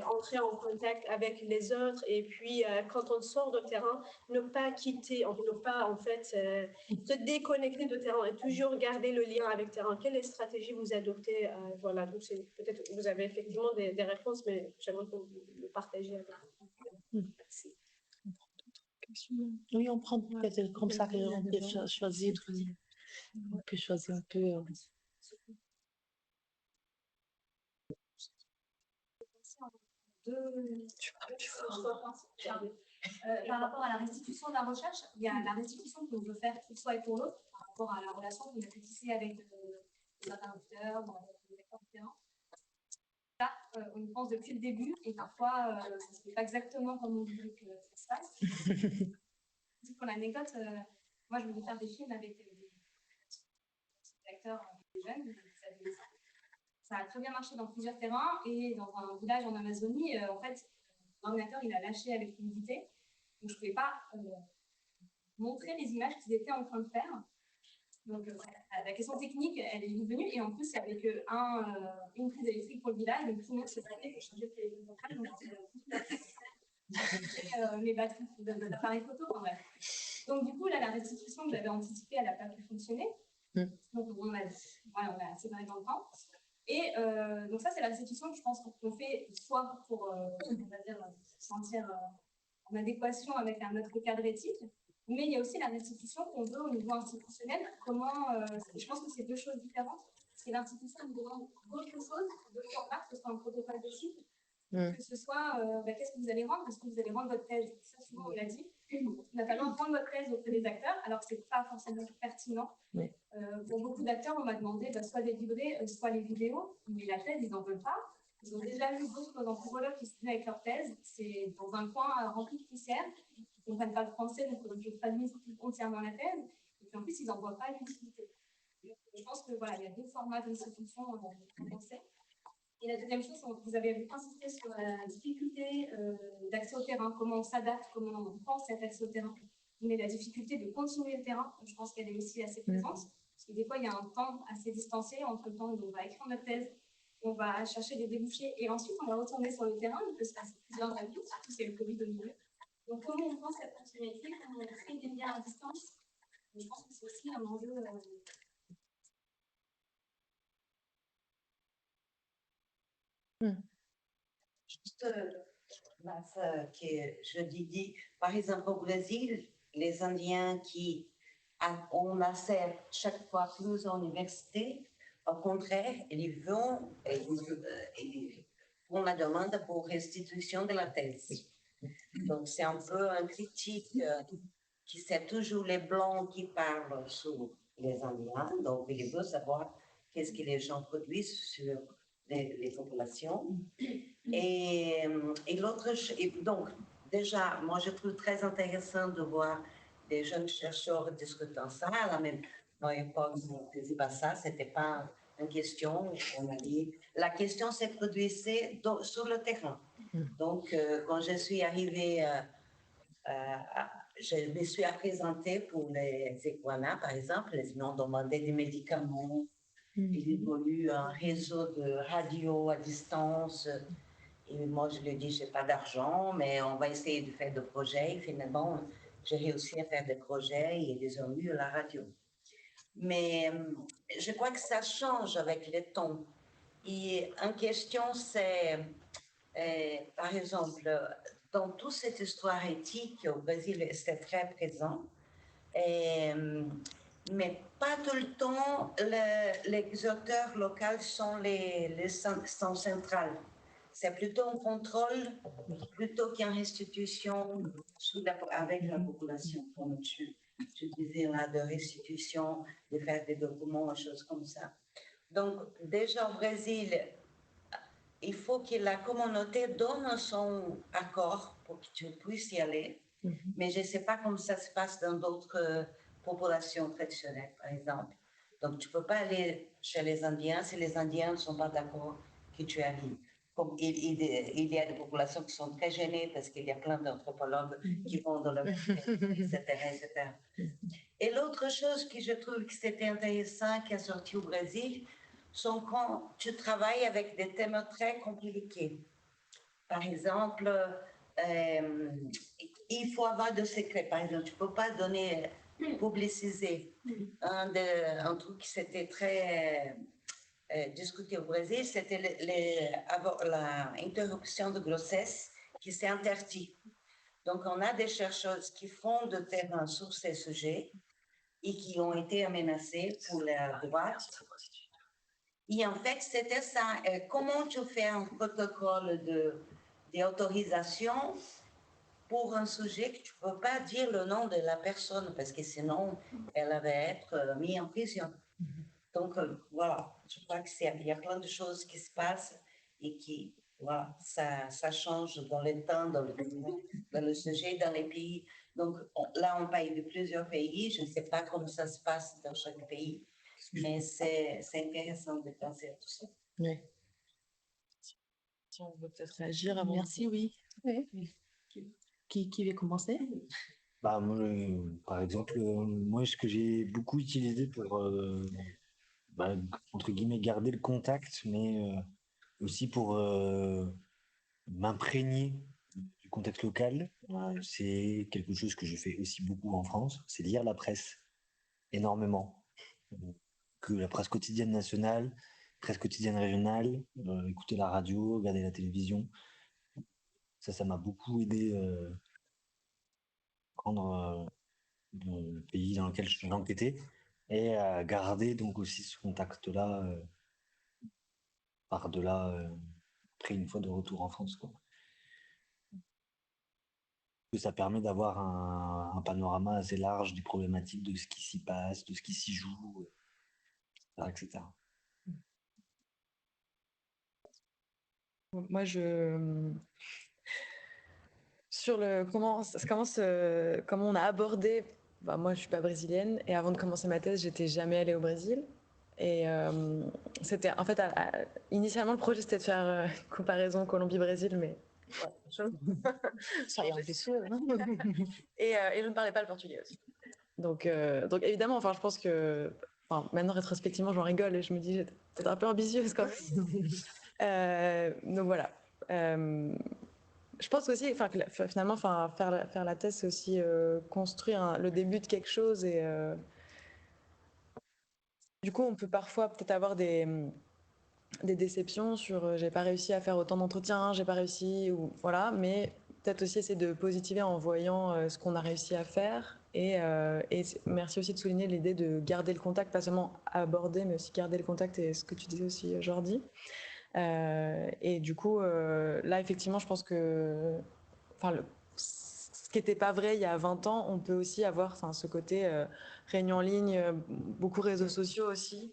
entrer en contact avec les autres et puis quand on sort du terrain ne pas quitter, ne pas en fait se déconnecter du terrain et toujours garder le lien avec le terrain. Quelle stratégie vous adoptez? Voilà, donc peut-être vous avez effectivement des réponses, mais j'aimerais que vous le partagiez avec nous. Merci. Oui, on prend peut-être comme ça qu'on peut choisir. On peut choisir un peu. Par rapport à la restitution de la recherche, il y a la restitution qu'on veut faire pour soi et pour l'autre, par rapport à la relation qu'on a pu tisser avec les interlocuteurs, terrain. Là, on y pense depuis le début et parfois, ça ne se fait pas exactement comme on voulait que ça se passe. Pour l'anecdote, moi, je voulais faire des films avec des acteurs, des jeunes, des adolescents. Ça a très bien marché dans plusieurs terrains et dans un village en Amazonie, en fait, l'ordinateur, il a lâché avec l'humidité. Donc, je ne pouvais pas montrer les images qu'ils étaient en train de faire. Donc, la question technique, elle est venue. Et en plus, il n'y avait qu'une prise électrique pour le village. Donc, tout le monde se battait pour changer de téléphone portable. Donc, mes batteries d'appareils photo, en bref. Donc, du coup, là, la restitution que j'avais anticipée, elle n'a pas pu fonctionner. Donc, on a séparé dans le temps. Et donc, ça, c'est la restitution que je pense qu'on fait soit pour, on va dire, se sentir en adéquation avec notre cadre éthique, mais il y a aussi la restitution qu'on veut au niveau institutionnel. Je pense que c'est deux choses différentes. Parce que l'institution nous demande d'autres choses, d'autres formats, que ce soit un protocole de site, que ce soit qu'est-ce que vous allez rendre, est-ce que vous allez rendre votre thèse. Ça, souvent, on l'a dit. Il va falloir rendre votre thèse auprès des acteurs, alors que ce n'est pas forcément pertinent. Oui. Pour beaucoup d'acteurs, on m'a demandé soit des livrets, soit les vidéos, mais la thèse, ils n'en veulent pas. Ils ont déjà vu d'autres anthropologues qui se tenaient avec leur thèse. C'est dans un coin rempli de poussière. Ils ne comprennent pas le français, donc je traduis entièrement la thèse. Et puis en plus, ils n'en voient pas l'utilité. Je pense que voilà, il y a deux formats d'institution en français. Et la deuxième chose, vous avez insisté sur la difficulté d'accès au terrain, comment on s'adapte, comment on pense cet accès au terrain. Mais la difficulté de continuer le terrain, je pense qu'elle est aussi assez présente. Parce que des fois, il y a un temps assez distancé entre le temps où on va écrire notre thèse, on va chercher des débouchés et ensuite on va retourner sur le terrain. Il peut se passer plusieurs années, surtout si c'est le Covid au milieu. Donc, comment on pense cette continuité, comment on crée des liens à distance. Je pense que c'est aussi un enjeu. Juste ce que je dis, par exemple au Brésil, les Indiens qui ont accès chaque fois plus à l'université, au contraire, ils vont ils font la demande pour restitution de la thèse. Donc c'est un peu un critique qui c'est toujours les Blancs qui parlent sur les Indiens, donc il veut savoir qu'est-ce que les gens produisent sur les populations. Et l'autre, donc déjà, moi je trouve très intéressant de voir des jeunes chercheurs discutant ça. À la même époque, on ne faisait pas ça, ce n'était pas une question. On a dit, la question s'est produite sur le terrain. Donc, quand je suis arrivée, je me suis présentée pour les iguanas, par exemple, ils m'ont demandé des médicaments. Il y a eu un réseau de radio à distance. Et moi, je lui ai dit, je n'ai pas d'argent, mais on va essayer de faire des projets. Et finalement, j'ai réussi à faire des projets et ils ont eu la radio. Mais je crois que ça change avec le temps. Et en question, c'est, par exemple, dans toute cette histoire éthique au Brésil, c'est très présent. Mais pas tout le temps, les acteurs locaux sont les centrales. C'est plutôt un contrôle, plutôt qu'une restitution avec la population, comme tu disais là, de restitution, de faire des documents, des choses comme ça. Donc, déjà au Brésil, il faut que la communauté donne son accord pour que tu puisses y aller. Mais je ne sais pas comment ça se passe dans d'autres populations traditionnelles, par exemple. Donc, tu ne peux pas aller chez les Indiens si les Indiens ne sont pas d'accord que tu arrives. Comme il y a des populations qui sont très gênées parce qu'il y a plein d'anthropologues qui vont dans le etc., etc. Et l'autre chose que je trouve que c'était intéressant qui a sorti au Brésil, c'est quand tu travailles avec des thèmes très compliqués. Par exemple, il faut avoir de secrets. Par exemple, tu ne peux pas donner, publiciser. Un truc qui s'était très discuté au Brésil, c'était l'interruption de grossesse qui s'est interdite. Donc, on a des chercheuses qui font de terrain sur ces sujets et qui ont été menacées pour la droite. Et en fait, c'était ça. Comment tu fais un protocole d'autorisation pour un sujet que tu ne peux pas dire le nom de la personne parce que sinon, elle va être mise en prison. Donc, voilà. je crois qu'il y a plein de choses qui se passent et qui, voilà, ça change dans le temps, dans le sujet, dans les pays. Donc là, on parle de plusieurs pays. Je ne sais pas comment ça se passe dans chaque pays, mais c'est intéressant de penser à tout ça. Oui. Si on veut peut-être réagir avant. Merci, oui. Qui veut commencer? Bah, moi, par exemple, moi, ce que j'ai beaucoup utilisé pour, bah, entre guillemets, garder le contact, mais aussi pour m'imprégner du contexte local, c'est quelque chose que je fais aussi beaucoup en France, c'est lire la presse, énormément. Que la presse quotidienne nationale, presse quotidienne régionale, écouter la radio, regarder la télévision. Ça m'a beaucoup aidé à prendre le pays dans lequel je suis enquêté et à garder donc aussi ce contact-là par-delà après une fois de retour en France, quoi. Que ça permet d'avoir un panorama assez large des problématiques de ce qui s'y passe, de ce qui s'y joue, etc. Moi, sur le comment on a abordé. Bah, moi, je suis pas brésilienne et avant de commencer ma thèse, j'étais jamais allée au Brésil. Et c'était en fait initialement le projet c'était de faire une comparaison Colombie-Brésil, mais Soyons ambitieux. et je ne parlais pas le portugais aussi. Donc évidemment, enfin, je pense que maintenant rétrospectivement, j'en rigole et je me dis j'étais peut-être un peu ambitieuse quand même. Donc voilà. Je pense aussi, que finalement, faire la thèse, c'est aussi construire le début de quelque chose et du coup, on peut parfois peut-être avoir des déceptions sur j'ai pas réussi à faire autant d'entretiens, j'ai pas réussi, ou voilà, mais peut-être aussi essayer de positiver en voyant ce qu'on a réussi à faire. Et merci aussi de souligner l'idée de garder le contact, pas seulement aborder, mais aussi garder le contact, et ce que tu disais aussi, Jordi. Et du coup, là, effectivement, je pense que ce qui n'était pas vrai il y a 20 ans, on peut aussi avoir ce côté réunion en ligne, beaucoup réseaux sociaux aussi.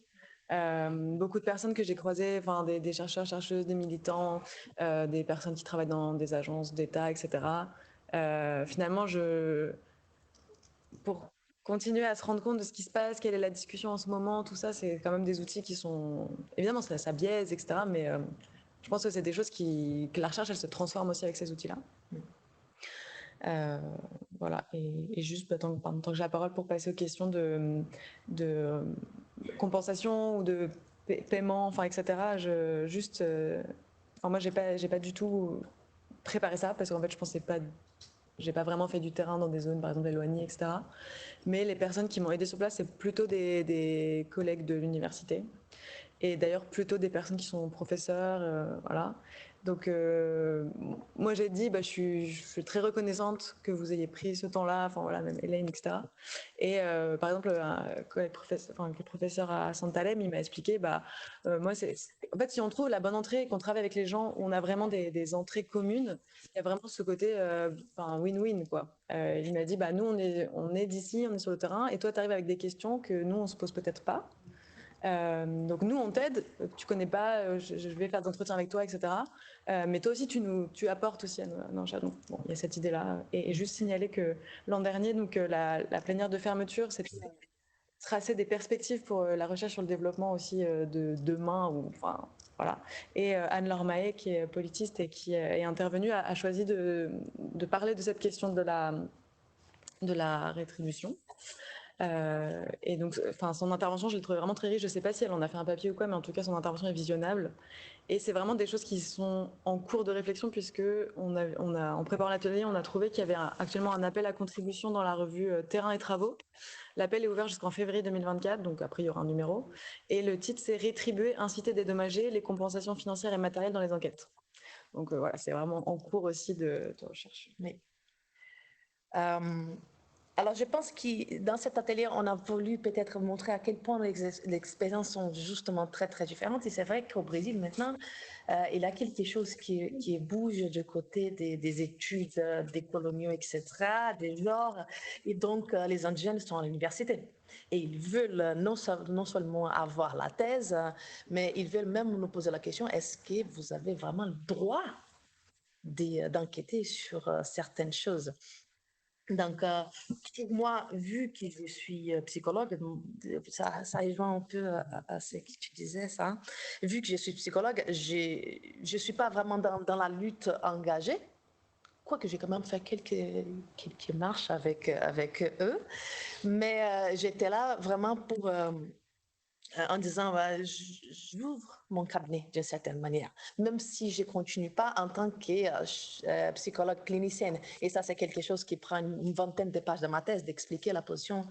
Beaucoup de personnes que j'ai croisées, des chercheurs, chercheuses, des militants, des personnes qui travaillent dans des agences d'État, etc. Finalement, pour continuer à se rendre compte de ce qui se passe, quelle est la discussion en ce moment, tout ça, c'est quand même des outils qui sont... Évidemment, ça biaise, etc. Mais je pense que c'est des choses que la recherche, elle se transforme aussi avec ces outils-là. Voilà, et juste tant que j'ai la parole pour passer aux questions de compensation ou de paiement, etc. Moi, j'ai pas du tout préparé ça parce qu'en fait, je pensais pas, j'ai pas vraiment fait du terrain dans des zones, par exemple, éloignées, etc. Mais les personnes qui m'ont aidé sur place, c'est plutôt des collègues de l'université. Et d'ailleurs, plutôt des personnes qui sont professeurs, voilà. Donc, moi, j'ai dit, je suis très reconnaissante que vous ayez pris ce temps-là, voilà, même Hélène, etc. Et par exemple, un collègue professeur à Santalem, il m'a expliqué, moi, en fait, si on trouve la bonne entrée et qu'on travaille avec les gens, où on a vraiment des entrées communes, il y a vraiment ce côté win-win, quoi. Il m'a dit, nous, on est d'ici, on est sur le terrain, et toi, tu arrives avec des questions que nous, on se pose peut-être pas. Donc nous on t'aide, tu connais pas, je vais faire des entretiens avec toi, etc. Mais toi aussi tu apportes aussi à nos recherches. Donc bon, il y a cette idée-là. Et juste signaler que l'an dernier, donc la plénière de fermeture, c'était tracer des perspectives pour la recherche sur le développement aussi de demain, voilà. Et Anne-Laure Mahé, qui est politiste et qui est intervenue, a choisi de parler de cette question de la rétribution. Et donc, son intervention, je l'ai trouvée vraiment très riche. Je ne sais pas si elle en a fait un papier ou quoi, mais en tout cas, son intervention est visionnable. Et c'est vraiment des choses qui sont en cours de réflexion, puisque en préparant l'atelier, on a trouvé qu'il y avait actuellement un appel à contribution dans la revue Terrain et Travaux. L'appel est ouvert jusqu'en février 2024, donc après, il y aura un numéro. Et le titre, c'est Rétribuer, inciter, dédommager les compensations financières et matérielles dans les enquêtes. Donc voilà, c'est vraiment en cours aussi de recherche. Mais alors, je pense que dans cet atelier, on a voulu peut-être montrer à quel point les expériences sont justement très, très différentes. Et c'est vrai qu'au Brésil, maintenant, il y a quelque chose qui bouge du côté des études, des coloniaux, etc., des genres. Et donc, les indigènes sont à l'université. Et ils veulent non seulement avoir la thèse, mais ils veulent même nous poser la question, est-ce que vous avez vraiment le droit d'enquêter sur certaines choses? Donc, pour moi, vu que je suis psychologue, ça rejoint un peu à ce que tu disais, ça. Vu que je suis psychologue, je ne suis pas vraiment dans la lutte engagée, quoique j'ai quand même fait quelques marches avec eux. Mais j'étais là vraiment pour en disant, j'ouvre mon cabinet d'une certaine manière, même si je ne continue pas en tant que psychologue clinicienne. Et ça, c'est quelque chose qui prend une vingtaine de pages de ma thèse, d'expliquer la position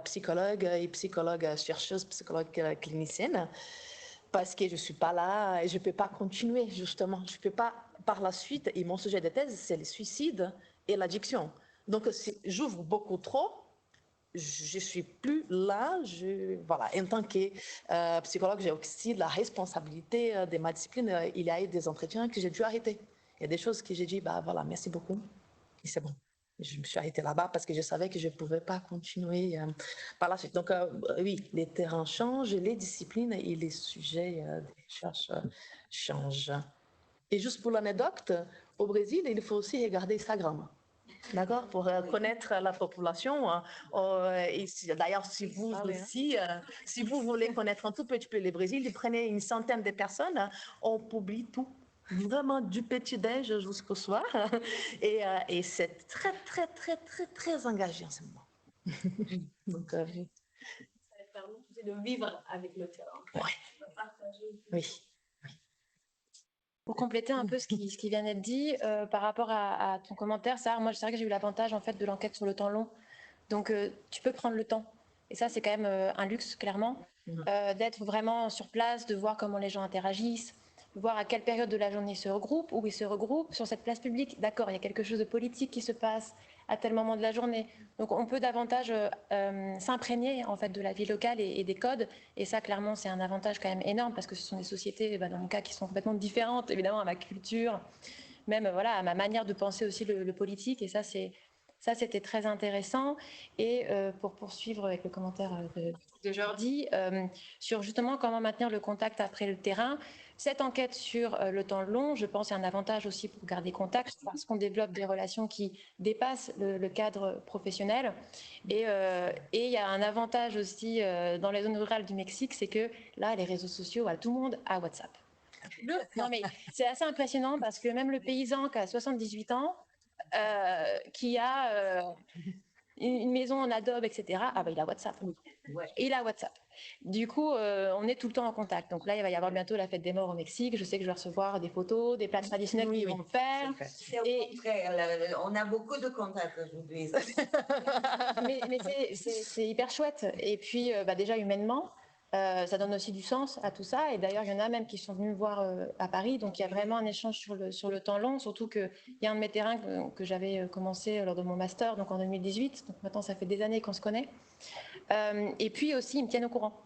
psychologue et psychologue chercheuse, psychologue clinicienne, parce que je ne suis pas là et je ne peux pas continuer, justement. Je ne peux pas, par la suite, et mon sujet de thèse, c'est le suicide et l'addiction. Donc, si j'ouvre beaucoup trop, je suis plus là. Voilà, en tant que psychologue, j'ai aussi la responsabilité de ma discipline. Il y a eu des entretiens que j'ai dû arrêter. Il y a des choses que j'ai dit, bah voilà, merci beaucoup, et c'est bon. Je me suis arrêtée là-bas parce que je savais que je ne pouvais pas continuer par la suite. Donc oui, les terrains changent, les disciplines et les sujets des recherches changent. Et juste pour l'anecdote, au Brésil, il faut aussi regarder Instagram. D'accord, pour connaître la population. D'ailleurs, si vous aussi, si vous voulez connaître un tout petit peu le Brésil, prenez une centaine de personnes, on publie tout, vraiment du petit-déj jusqu'au soir. Et c'est très, très, très, très, très engagé en ce moment. Donc, Ça permet de vivre avec le terrain. Ouais. De partager. Oui. Pour compléter un peu ce qui vient d'être dit, par rapport à ton commentaire, Sarah, moi, c'est vrai que j'ai eu l'avantage en fait de l'enquête sur le temps long. Donc, tu peux prendre le temps. Et ça, c'est quand même un luxe, clairement, d'être vraiment sur place, de voir comment les gens interagissent, de voir à quelle période de la journée ils se regroupent, où ils se regroupent. Sur cette place publique, d'accord, il y a quelque chose de politique qui se passe à tel moment de la journée. Donc, on peut davantage s'imprégner en fait de la vie locale et des codes. Et ça, clairement, c'est un avantage quand même énorme parce que ce sont des sociétés, dans mon cas, qui sont complètement différentes, évidemment, à ma culture, même voilà, à ma manière de penser aussi le politique. Et ça, c'était très intéressant. Et pour poursuivre avec le commentaire de Jordi, sur justement comment maintenir le contact après le terrain, cette enquête sur le temps long, je pense, est un avantage aussi pour garder contact parce qu'on développe des relations qui dépassent le cadre professionnel. Et il y a un avantage aussi dans les zones rurales du Mexique, c'est que là, les réseaux sociaux, tout le monde a WhatsApp. Non, mais c'est assez impressionnant parce que même le paysan qui a 78 ans, qui a une maison en adobe, etc., il a WhatsApp. Il a WhatsApp. Du coup, on est tout le temps en contact. Donc là, il va y avoir bientôt la fête des morts au Mexique. Je sais que je vais recevoir des photos, des plats traditionnels qu'ils vont me faire. C'est au contraire, on a beaucoup de contacts aujourd'hui. mais c'est hyper chouette. Et puis, déjà, humainement, ça donne aussi du sens à tout ça. Et d'ailleurs, il y en a même qui sont venus me voir à Paris. Donc, il y a vraiment un échange sur le temps long. Surtout qu'il y a un de mes terrains que j'avais commencé lors de mon master, donc en 2018. Donc maintenant, ça fait des années qu'on se connaît. Et puis aussi, ils me tiennent au courant.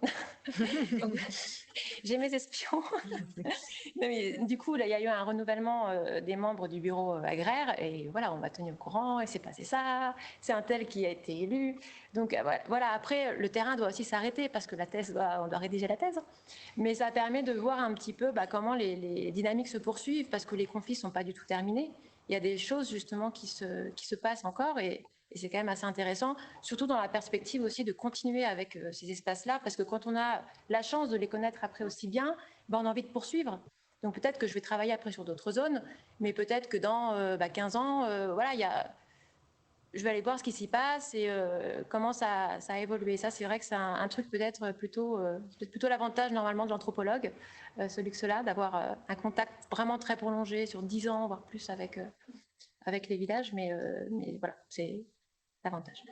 J'ai mes espions. Non, mais, du coup, là, il y a eu un renouvellement des membres du bureau agraire et voilà, on m'a tenu au courant et c'est passé ça. C'est un tel qui a été élu. Donc voilà, après, le terrain doit aussi s'arrêter parce que on doit rédiger la thèse. Mais ça permet de voir un petit peu comment les dynamiques se poursuivent parce que les conflits ne sont pas du tout terminés. Il y a des choses justement qui se passent encore et c'est quand même assez intéressant, surtout dans la perspective aussi de continuer avec ces espaces-là, parce que quand on a la chance de les connaître après aussi bien, on a envie de poursuivre. Donc peut-être que je vais travailler après sur d'autres zones, mais peut-être que dans 15 ans, je vais aller voir ce qui s'y passe et comment ça a évolué. Ça, c'est vrai que c'est un truc peut-être plutôt l'avantage normalement de l'anthropologue, ce luxe-là, d'avoir un contact vraiment très prolongé sur 10 ans, voire plus avec les villages. Mais voilà, c'est l'avantage.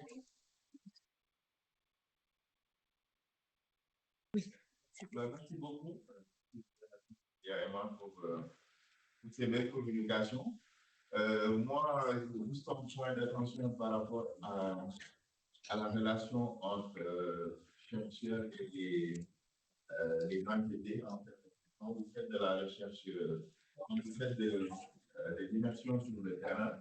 Oui. Merci beaucoup pour ces belles communications. Moi, juste un point d'attention par rapport à la relation entre chercheurs et les enquêtés. En fait, quand vous faites de la recherche, quand vous faites des immersions sur le terrain,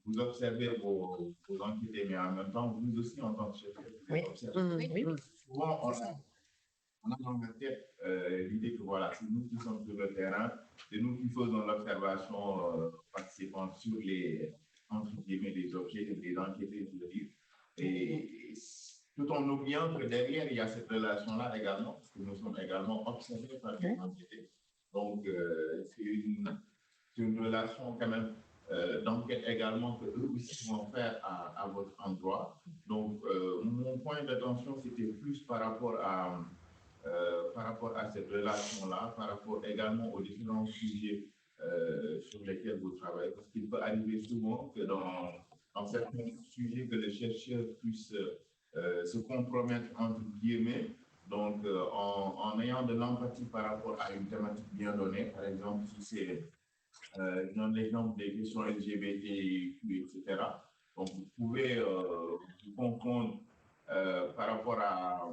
vous observez vos enquêtés, mais en même temps, vous aussi, en tant que chef, vous Oui. observez. Oui. Souvent, on a dans la tête l'idée que voilà, c'est nous qui sommes sur le terrain, c'est nous qui faisons l'observation participante sur les, entre guillemets, les objets, les enquêtés, je veux dire. Et tout en oubliant que derrière, il y a cette relation-là également, parce que nous sommes également observés par les enquêtés. Donc, c'est une relation quand même d'enquête également que eux aussi vont faire à votre endroit. Donc, mon point d'attention, c'était plus par rapport à cette relation-là, par rapport également aux différents sujets sur lesquels vous travaillez, parce qu'il peut arriver souvent que dans certains sujets, que les chercheurs puissent se compromettre entre guillemets, donc en ayant de l'empathie par rapport à une thématique bien donnée, par exemple, si c'est je donne l'exemple des questions LGBTQ, etc. Donc, vous pouvez vous confondre par rapport à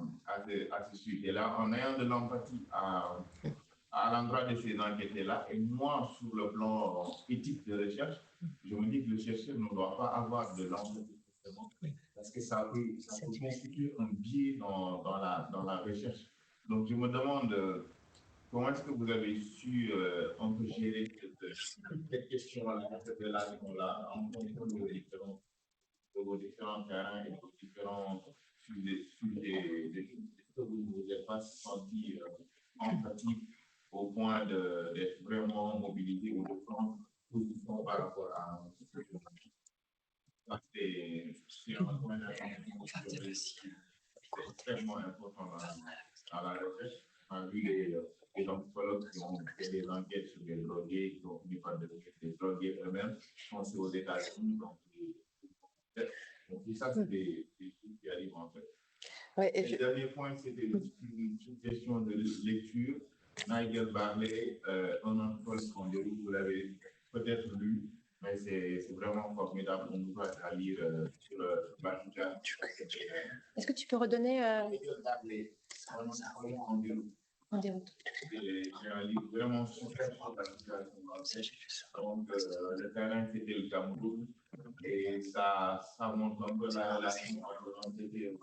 ce sujet-là en ayant de l'empathie à l'endroit de ces enquêtés-là. Et moi, sur le plan éthique de recherche, je me dis que le chercheur ne doit pas avoir de l'empathie, parce que ça peut constituer un biais dans la recherche. Donc, je me demande comment est-ce que vous avez su un peu gérer cette question-là, cette relation-là, en fonction de vos différents terrains et de vos différents sujets d'études? Est-ce que vous ne vous êtes pas senti empathique au point d'être vraiment mobilisé ou de prendre position par rapport à c'est un point d'attention extrêmement important dans la recherche. On a vu les anthropologues qui ont fait des enquêtes sur les drogués, qui ont fini par devenir des drogués eux-mêmes. Je pense aux États-Unis. Donc, ça, c'est des choses qui arrivent en fait. Ouais, le dernier point, c'était une question de lecture. Nigel Barley, un anthropologue congolais, vous l'avez peut-être lu, mais c'est vraiment formidable. On nous à lire sur le Banja. Est-ce que tu peux redonner Nigel Barley, un anthropologue congolais. C'est un livre vraiment super sur la situation. Donc, le terrain, c'était le Cameroun. Et ça montre un peu la relation entre l'entité.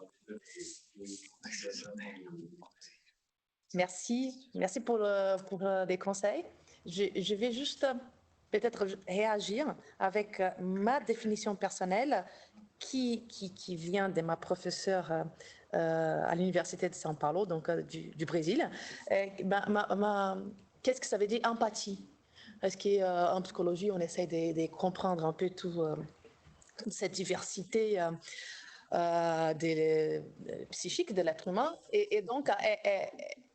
Merci pour les conseils. Je vais juste peut-être réagir avec ma définition personnelle qui vient de ma professeure à l'université de São Paulo, donc du Brésil. Qu'est-ce que ça veut dire empathie? Parce qu'en psychologie, on essaie de comprendre un peu toute cette diversité psychique de l'être humain. Et donc,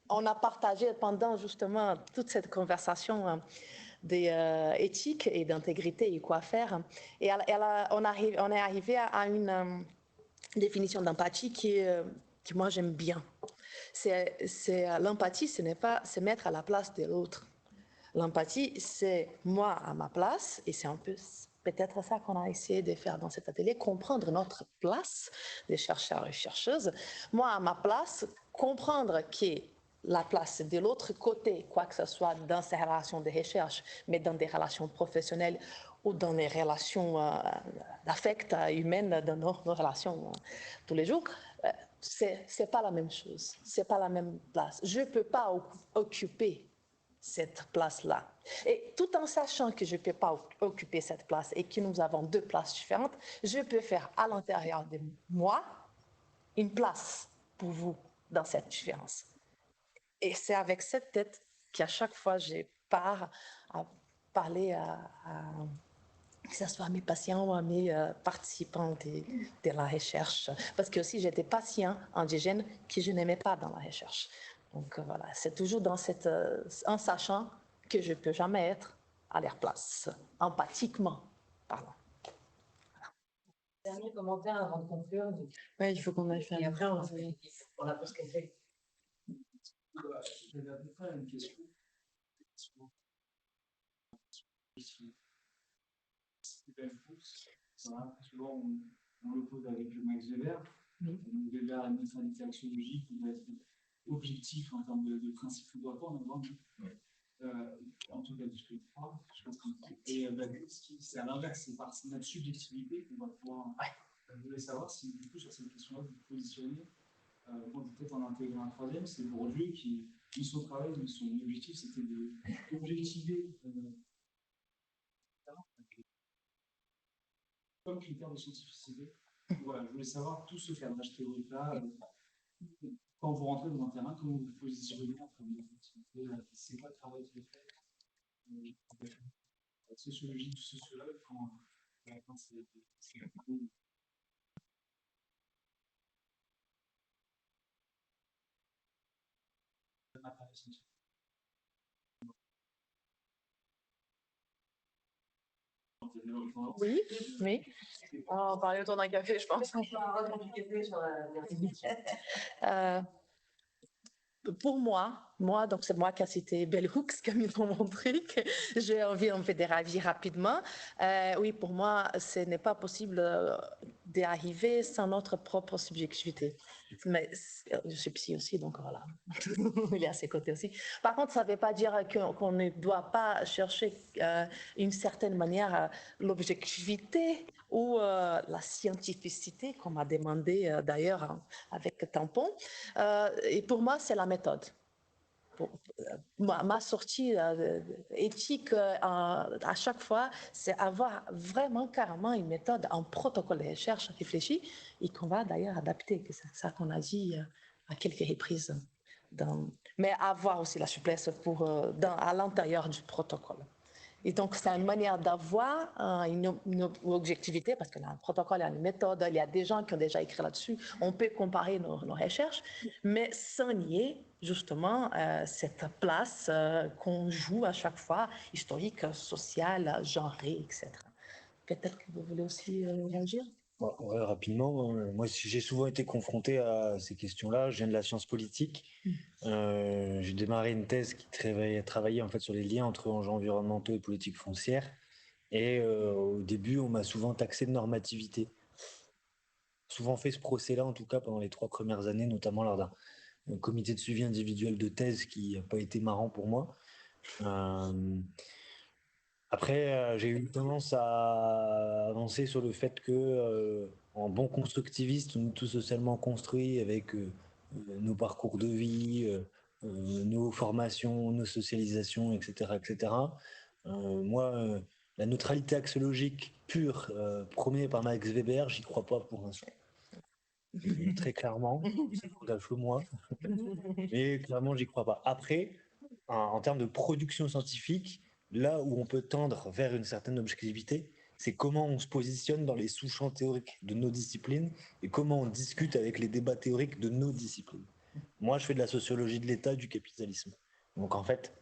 on a partagé pendant justement toute cette conversation d'éthique et d'intégrité et quoi faire. Et on est arrivé à une définition d'empathie qui moi, j'aime bien. L'empathie, ce n'est pas se mettre à la place de l'autre. L'empathie, c'est moi à ma place, et c'est un peu peut-être ça qu'on a essayé de faire dans cet atelier, comprendre notre place des chercheurs et chercheuses. Moi à ma place, comprendre que la place de l'autre côté, quoi que ce soit dans ces relations de recherche, mais dans des relations professionnelles ou dans les relations d'affect humaines, dans nos relations tous les jours, c'est pas la même chose, c'est pas la même place. Je peux pas occuper cette place-là. Et tout en sachant que je ne peux pas occuper cette place et que nous avons deux places différentes, je peux faire à l'intérieur de moi une place pour vous dans cette différence. Et c'est avec cette tête qu'à chaque fois, je pars à parler que ce soit à mes patients ou à mes participants de la recherche. Parce que aussi, j'ai des patients indigènes que je n'aimais pas dans la recherche. Donc voilà, c'est toujours en sachant que je ne peux jamais être à leur place, empathiquement parlant. Dernier commentaire avant de conclure. Oui, il faut qu'on aille faire. Et après, on a pas ce qu'on fait. J'avais à peu près une question. Stephen Fuchs, souvent on le pose avec Max Weber. Donc Weber a une neutralité axiologique qui va être objectif en termes de principe, on ne doit pas en avoir. En tout cas, de ce que je crois. Et c'est à l'inverse, c'est par notre subjectivité qu'on va pouvoir. Je voulais savoir si, du coup, sur cette question-là, vous vous positionnez. Quand peut-être en intégrant un troisième, c'est Bourdieu qui, son travail, son objectif, c'était d'objectiver comme critère de scientificité. Voilà, je voulais savoir tout ce cadrage théorique-là. Quand vous rentrez dans un terrain, comment vous vous positionnez entre les activités, c'est quoi le travail qui est fait, la sociologie du sociologue, quand c'est Oui, oui. On parlait autour d'un café, je pense. Pour moi, donc c'est moi qui a cité Bell Hooks comme ils ont montré, que j'ai envie en fait de ravir rapidement. Oui, pour moi, ce n'est pas possible d'arriver sans notre propre subjectivité. Mais je suis psy aussi, donc voilà, il est à ses côtés aussi. Par contre, ça ne veut pas dire qu'on ne doit pas chercher une certaine manière l'objectivité ou la scientificité, qu'on m'a demandé d'ailleurs avec Tampon. Et pour moi, c'est la méthode. Ma sortie éthique à chaque fois, c'est avoir vraiment carrément une méthode, un protocole de recherche réfléchi et qu'on va d'ailleurs adapter. C'est ça qu'on a dit à quelques reprises. Mais avoir aussi la souplesse à l'intérieur du protocole. Et donc, c'est une manière d'avoir une objectivité, parce qu'il y a un protocole, il y a une méthode, il y a des gens qui ont déjà écrit là-dessus. On peut comparer nos recherches, mais sans nier justement cette place qu'on joue à chaque fois, historique, sociale, genrée, etc. Peut-être que vous voulez aussi réagir? Ouais, rapidement, moi j'ai souvent été confronté à ces questions-là. Je viens de la science politique. J'ai démarré une thèse qui travaillait en fait sur les liens entre enjeux environnementaux et politiques foncières. Et au début, on m'a souvent taxé de normativité. Souvent fait ce procès-là, en tout cas pendant les 3 premières années, notamment lors d'un comité de suivi individuel de thèse qui n'a pas été marrant pour moi. Après, j'ai eu tendance à avancer sur le fait que, en bon constructiviste, on est tous socialement construits avec nos parcours de vie, nos formations, nos socialisations, etc., etc. Moi, la neutralité axiologique pure promue par Max Weber, j'y crois pas pour l'instant. Très clairement, ça engage que moi, mais clairement, j'y crois pas. Après, en termes de production scientifique, là où on peut tendre vers une certaine objectivité, c'est comment on se positionne dans les sous-champs théoriques de nos disciplines et comment on discute avec les débats théoriques de nos disciplines. Moi, je fais de la sociologie de l'État, du capitalisme. Donc, en fait,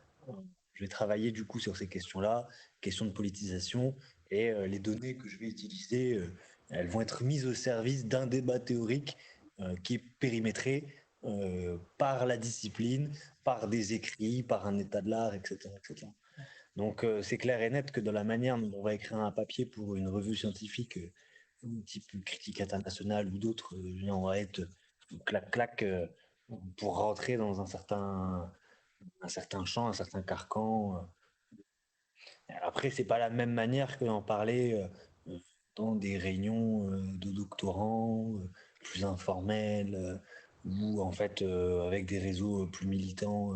je vais travailler du coup sur ces questions-là, questions de politisation, et les données que je vais utiliser, elles vont être mises au service d'un débat théorique qui est périmétré par la discipline, par des écrits, par un état de l'art, etc., etc. Donc c'est clair et net que dans la manière dont on va écrire un papier pour une revue scientifique type Critique internationale ou d'autres, on va être clac-clac pour rentrer dans un certain champ, un certain carcan. Après, c'est pas la même manière que d'en parler dans des réunions de doctorants plus informelles ou en fait avec des réseaux plus militants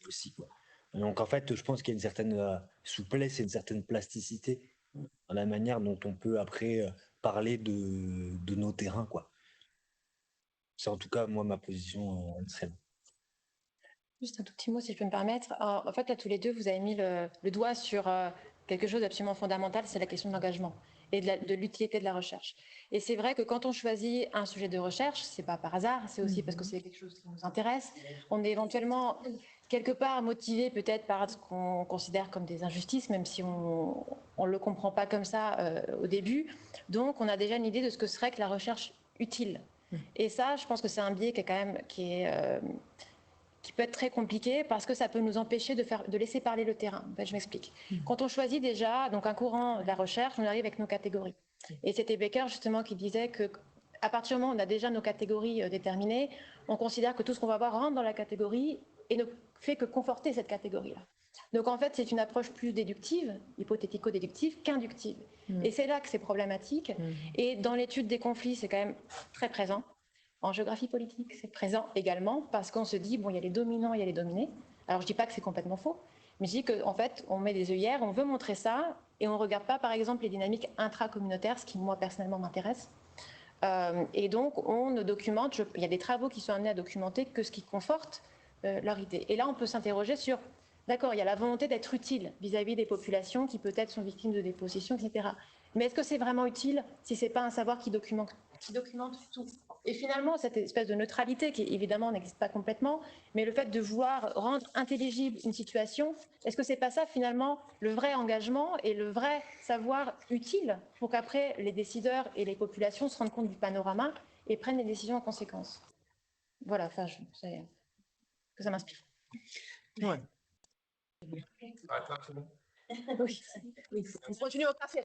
aussi, quoi. Donc en fait, je pense qu'il y a une certaine souplesse et une certaine plasticité dans la manière dont on peut après parler de nos terrains, quoi. C'est en tout cas moi ma position extrême. Juste un tout petit mot, si je peux me permettre. En fait, là, tous les deux, vous avez mis le doigt sur quelque chose d'absolument fondamental, c'est la question de l'engagement et de l'utilité de la recherche. Et c'est vrai que quand on choisit un sujet de recherche, c'est pas par hasard, c'est aussi parce que c'est quelque chose qui nous intéresse. On est éventuellement quelque part motivé peut-être par ce qu'on considère comme des injustices, même si on ne le comprend pas comme ça au début. Donc, on a déjà une idée de ce que serait que la recherche utile. Et ça, je pense que c'est un biais qui peut être très compliqué parce que ça peut nous empêcher de laisser parler le terrain. En fait, je m'explique. Quand on choisit déjà donc un courant de la recherche, on arrive avec nos catégories. Et c'était Becker justement qui disait que à partir du moment où on a déjà nos catégories déterminées, on considère que tout ce qu'on va voir rentre dans la catégorie et fait que conforter cette catégorie-là. Donc en fait, c'est une approche plus déductive, hypothético-déductive, qu'inductive. Et c'est là que c'est problématique. Et dans l'étude des conflits, c'est quand même très présent. En géographie politique, c'est présent également, parce qu'on se dit, bon, il y a les dominants, il y a les dominés. Alors je ne dis pas que c'est complètement faux, mais je dis qu'en fait, on met des œillères, on veut montrer ça, et on ne regarde pas, par exemple, les dynamiques intracommunautaires, ce qui, moi, personnellement, m'intéresse. Et donc, on ne documente, il y a des travaux qui sont amenés à documenter que ce qui conforte leur idée. Et là, on peut s'interroger sur, d'accord, il y a la volonté d'être utile vis-à-vis des populations qui peut-être sont victimes de dépossession, etc. Mais est-ce que c'est vraiment utile si ce n'est pas un savoir qui documente tout? Et finalement, cette espèce de neutralité qui, évidemment, n'existe pas complètement, mais le fait de vouloir rendre intelligible une situation, est-ce que c'est pas ça, finalement, le vrai engagement et le vrai savoir utile pour qu'après, les décideurs et les populations se rendent compte du panorama et prennent des décisions en conséquence? Voilà, enfin, que ça m'inspire. Ouais. Attends, c'est bon. Oui, on continue au café.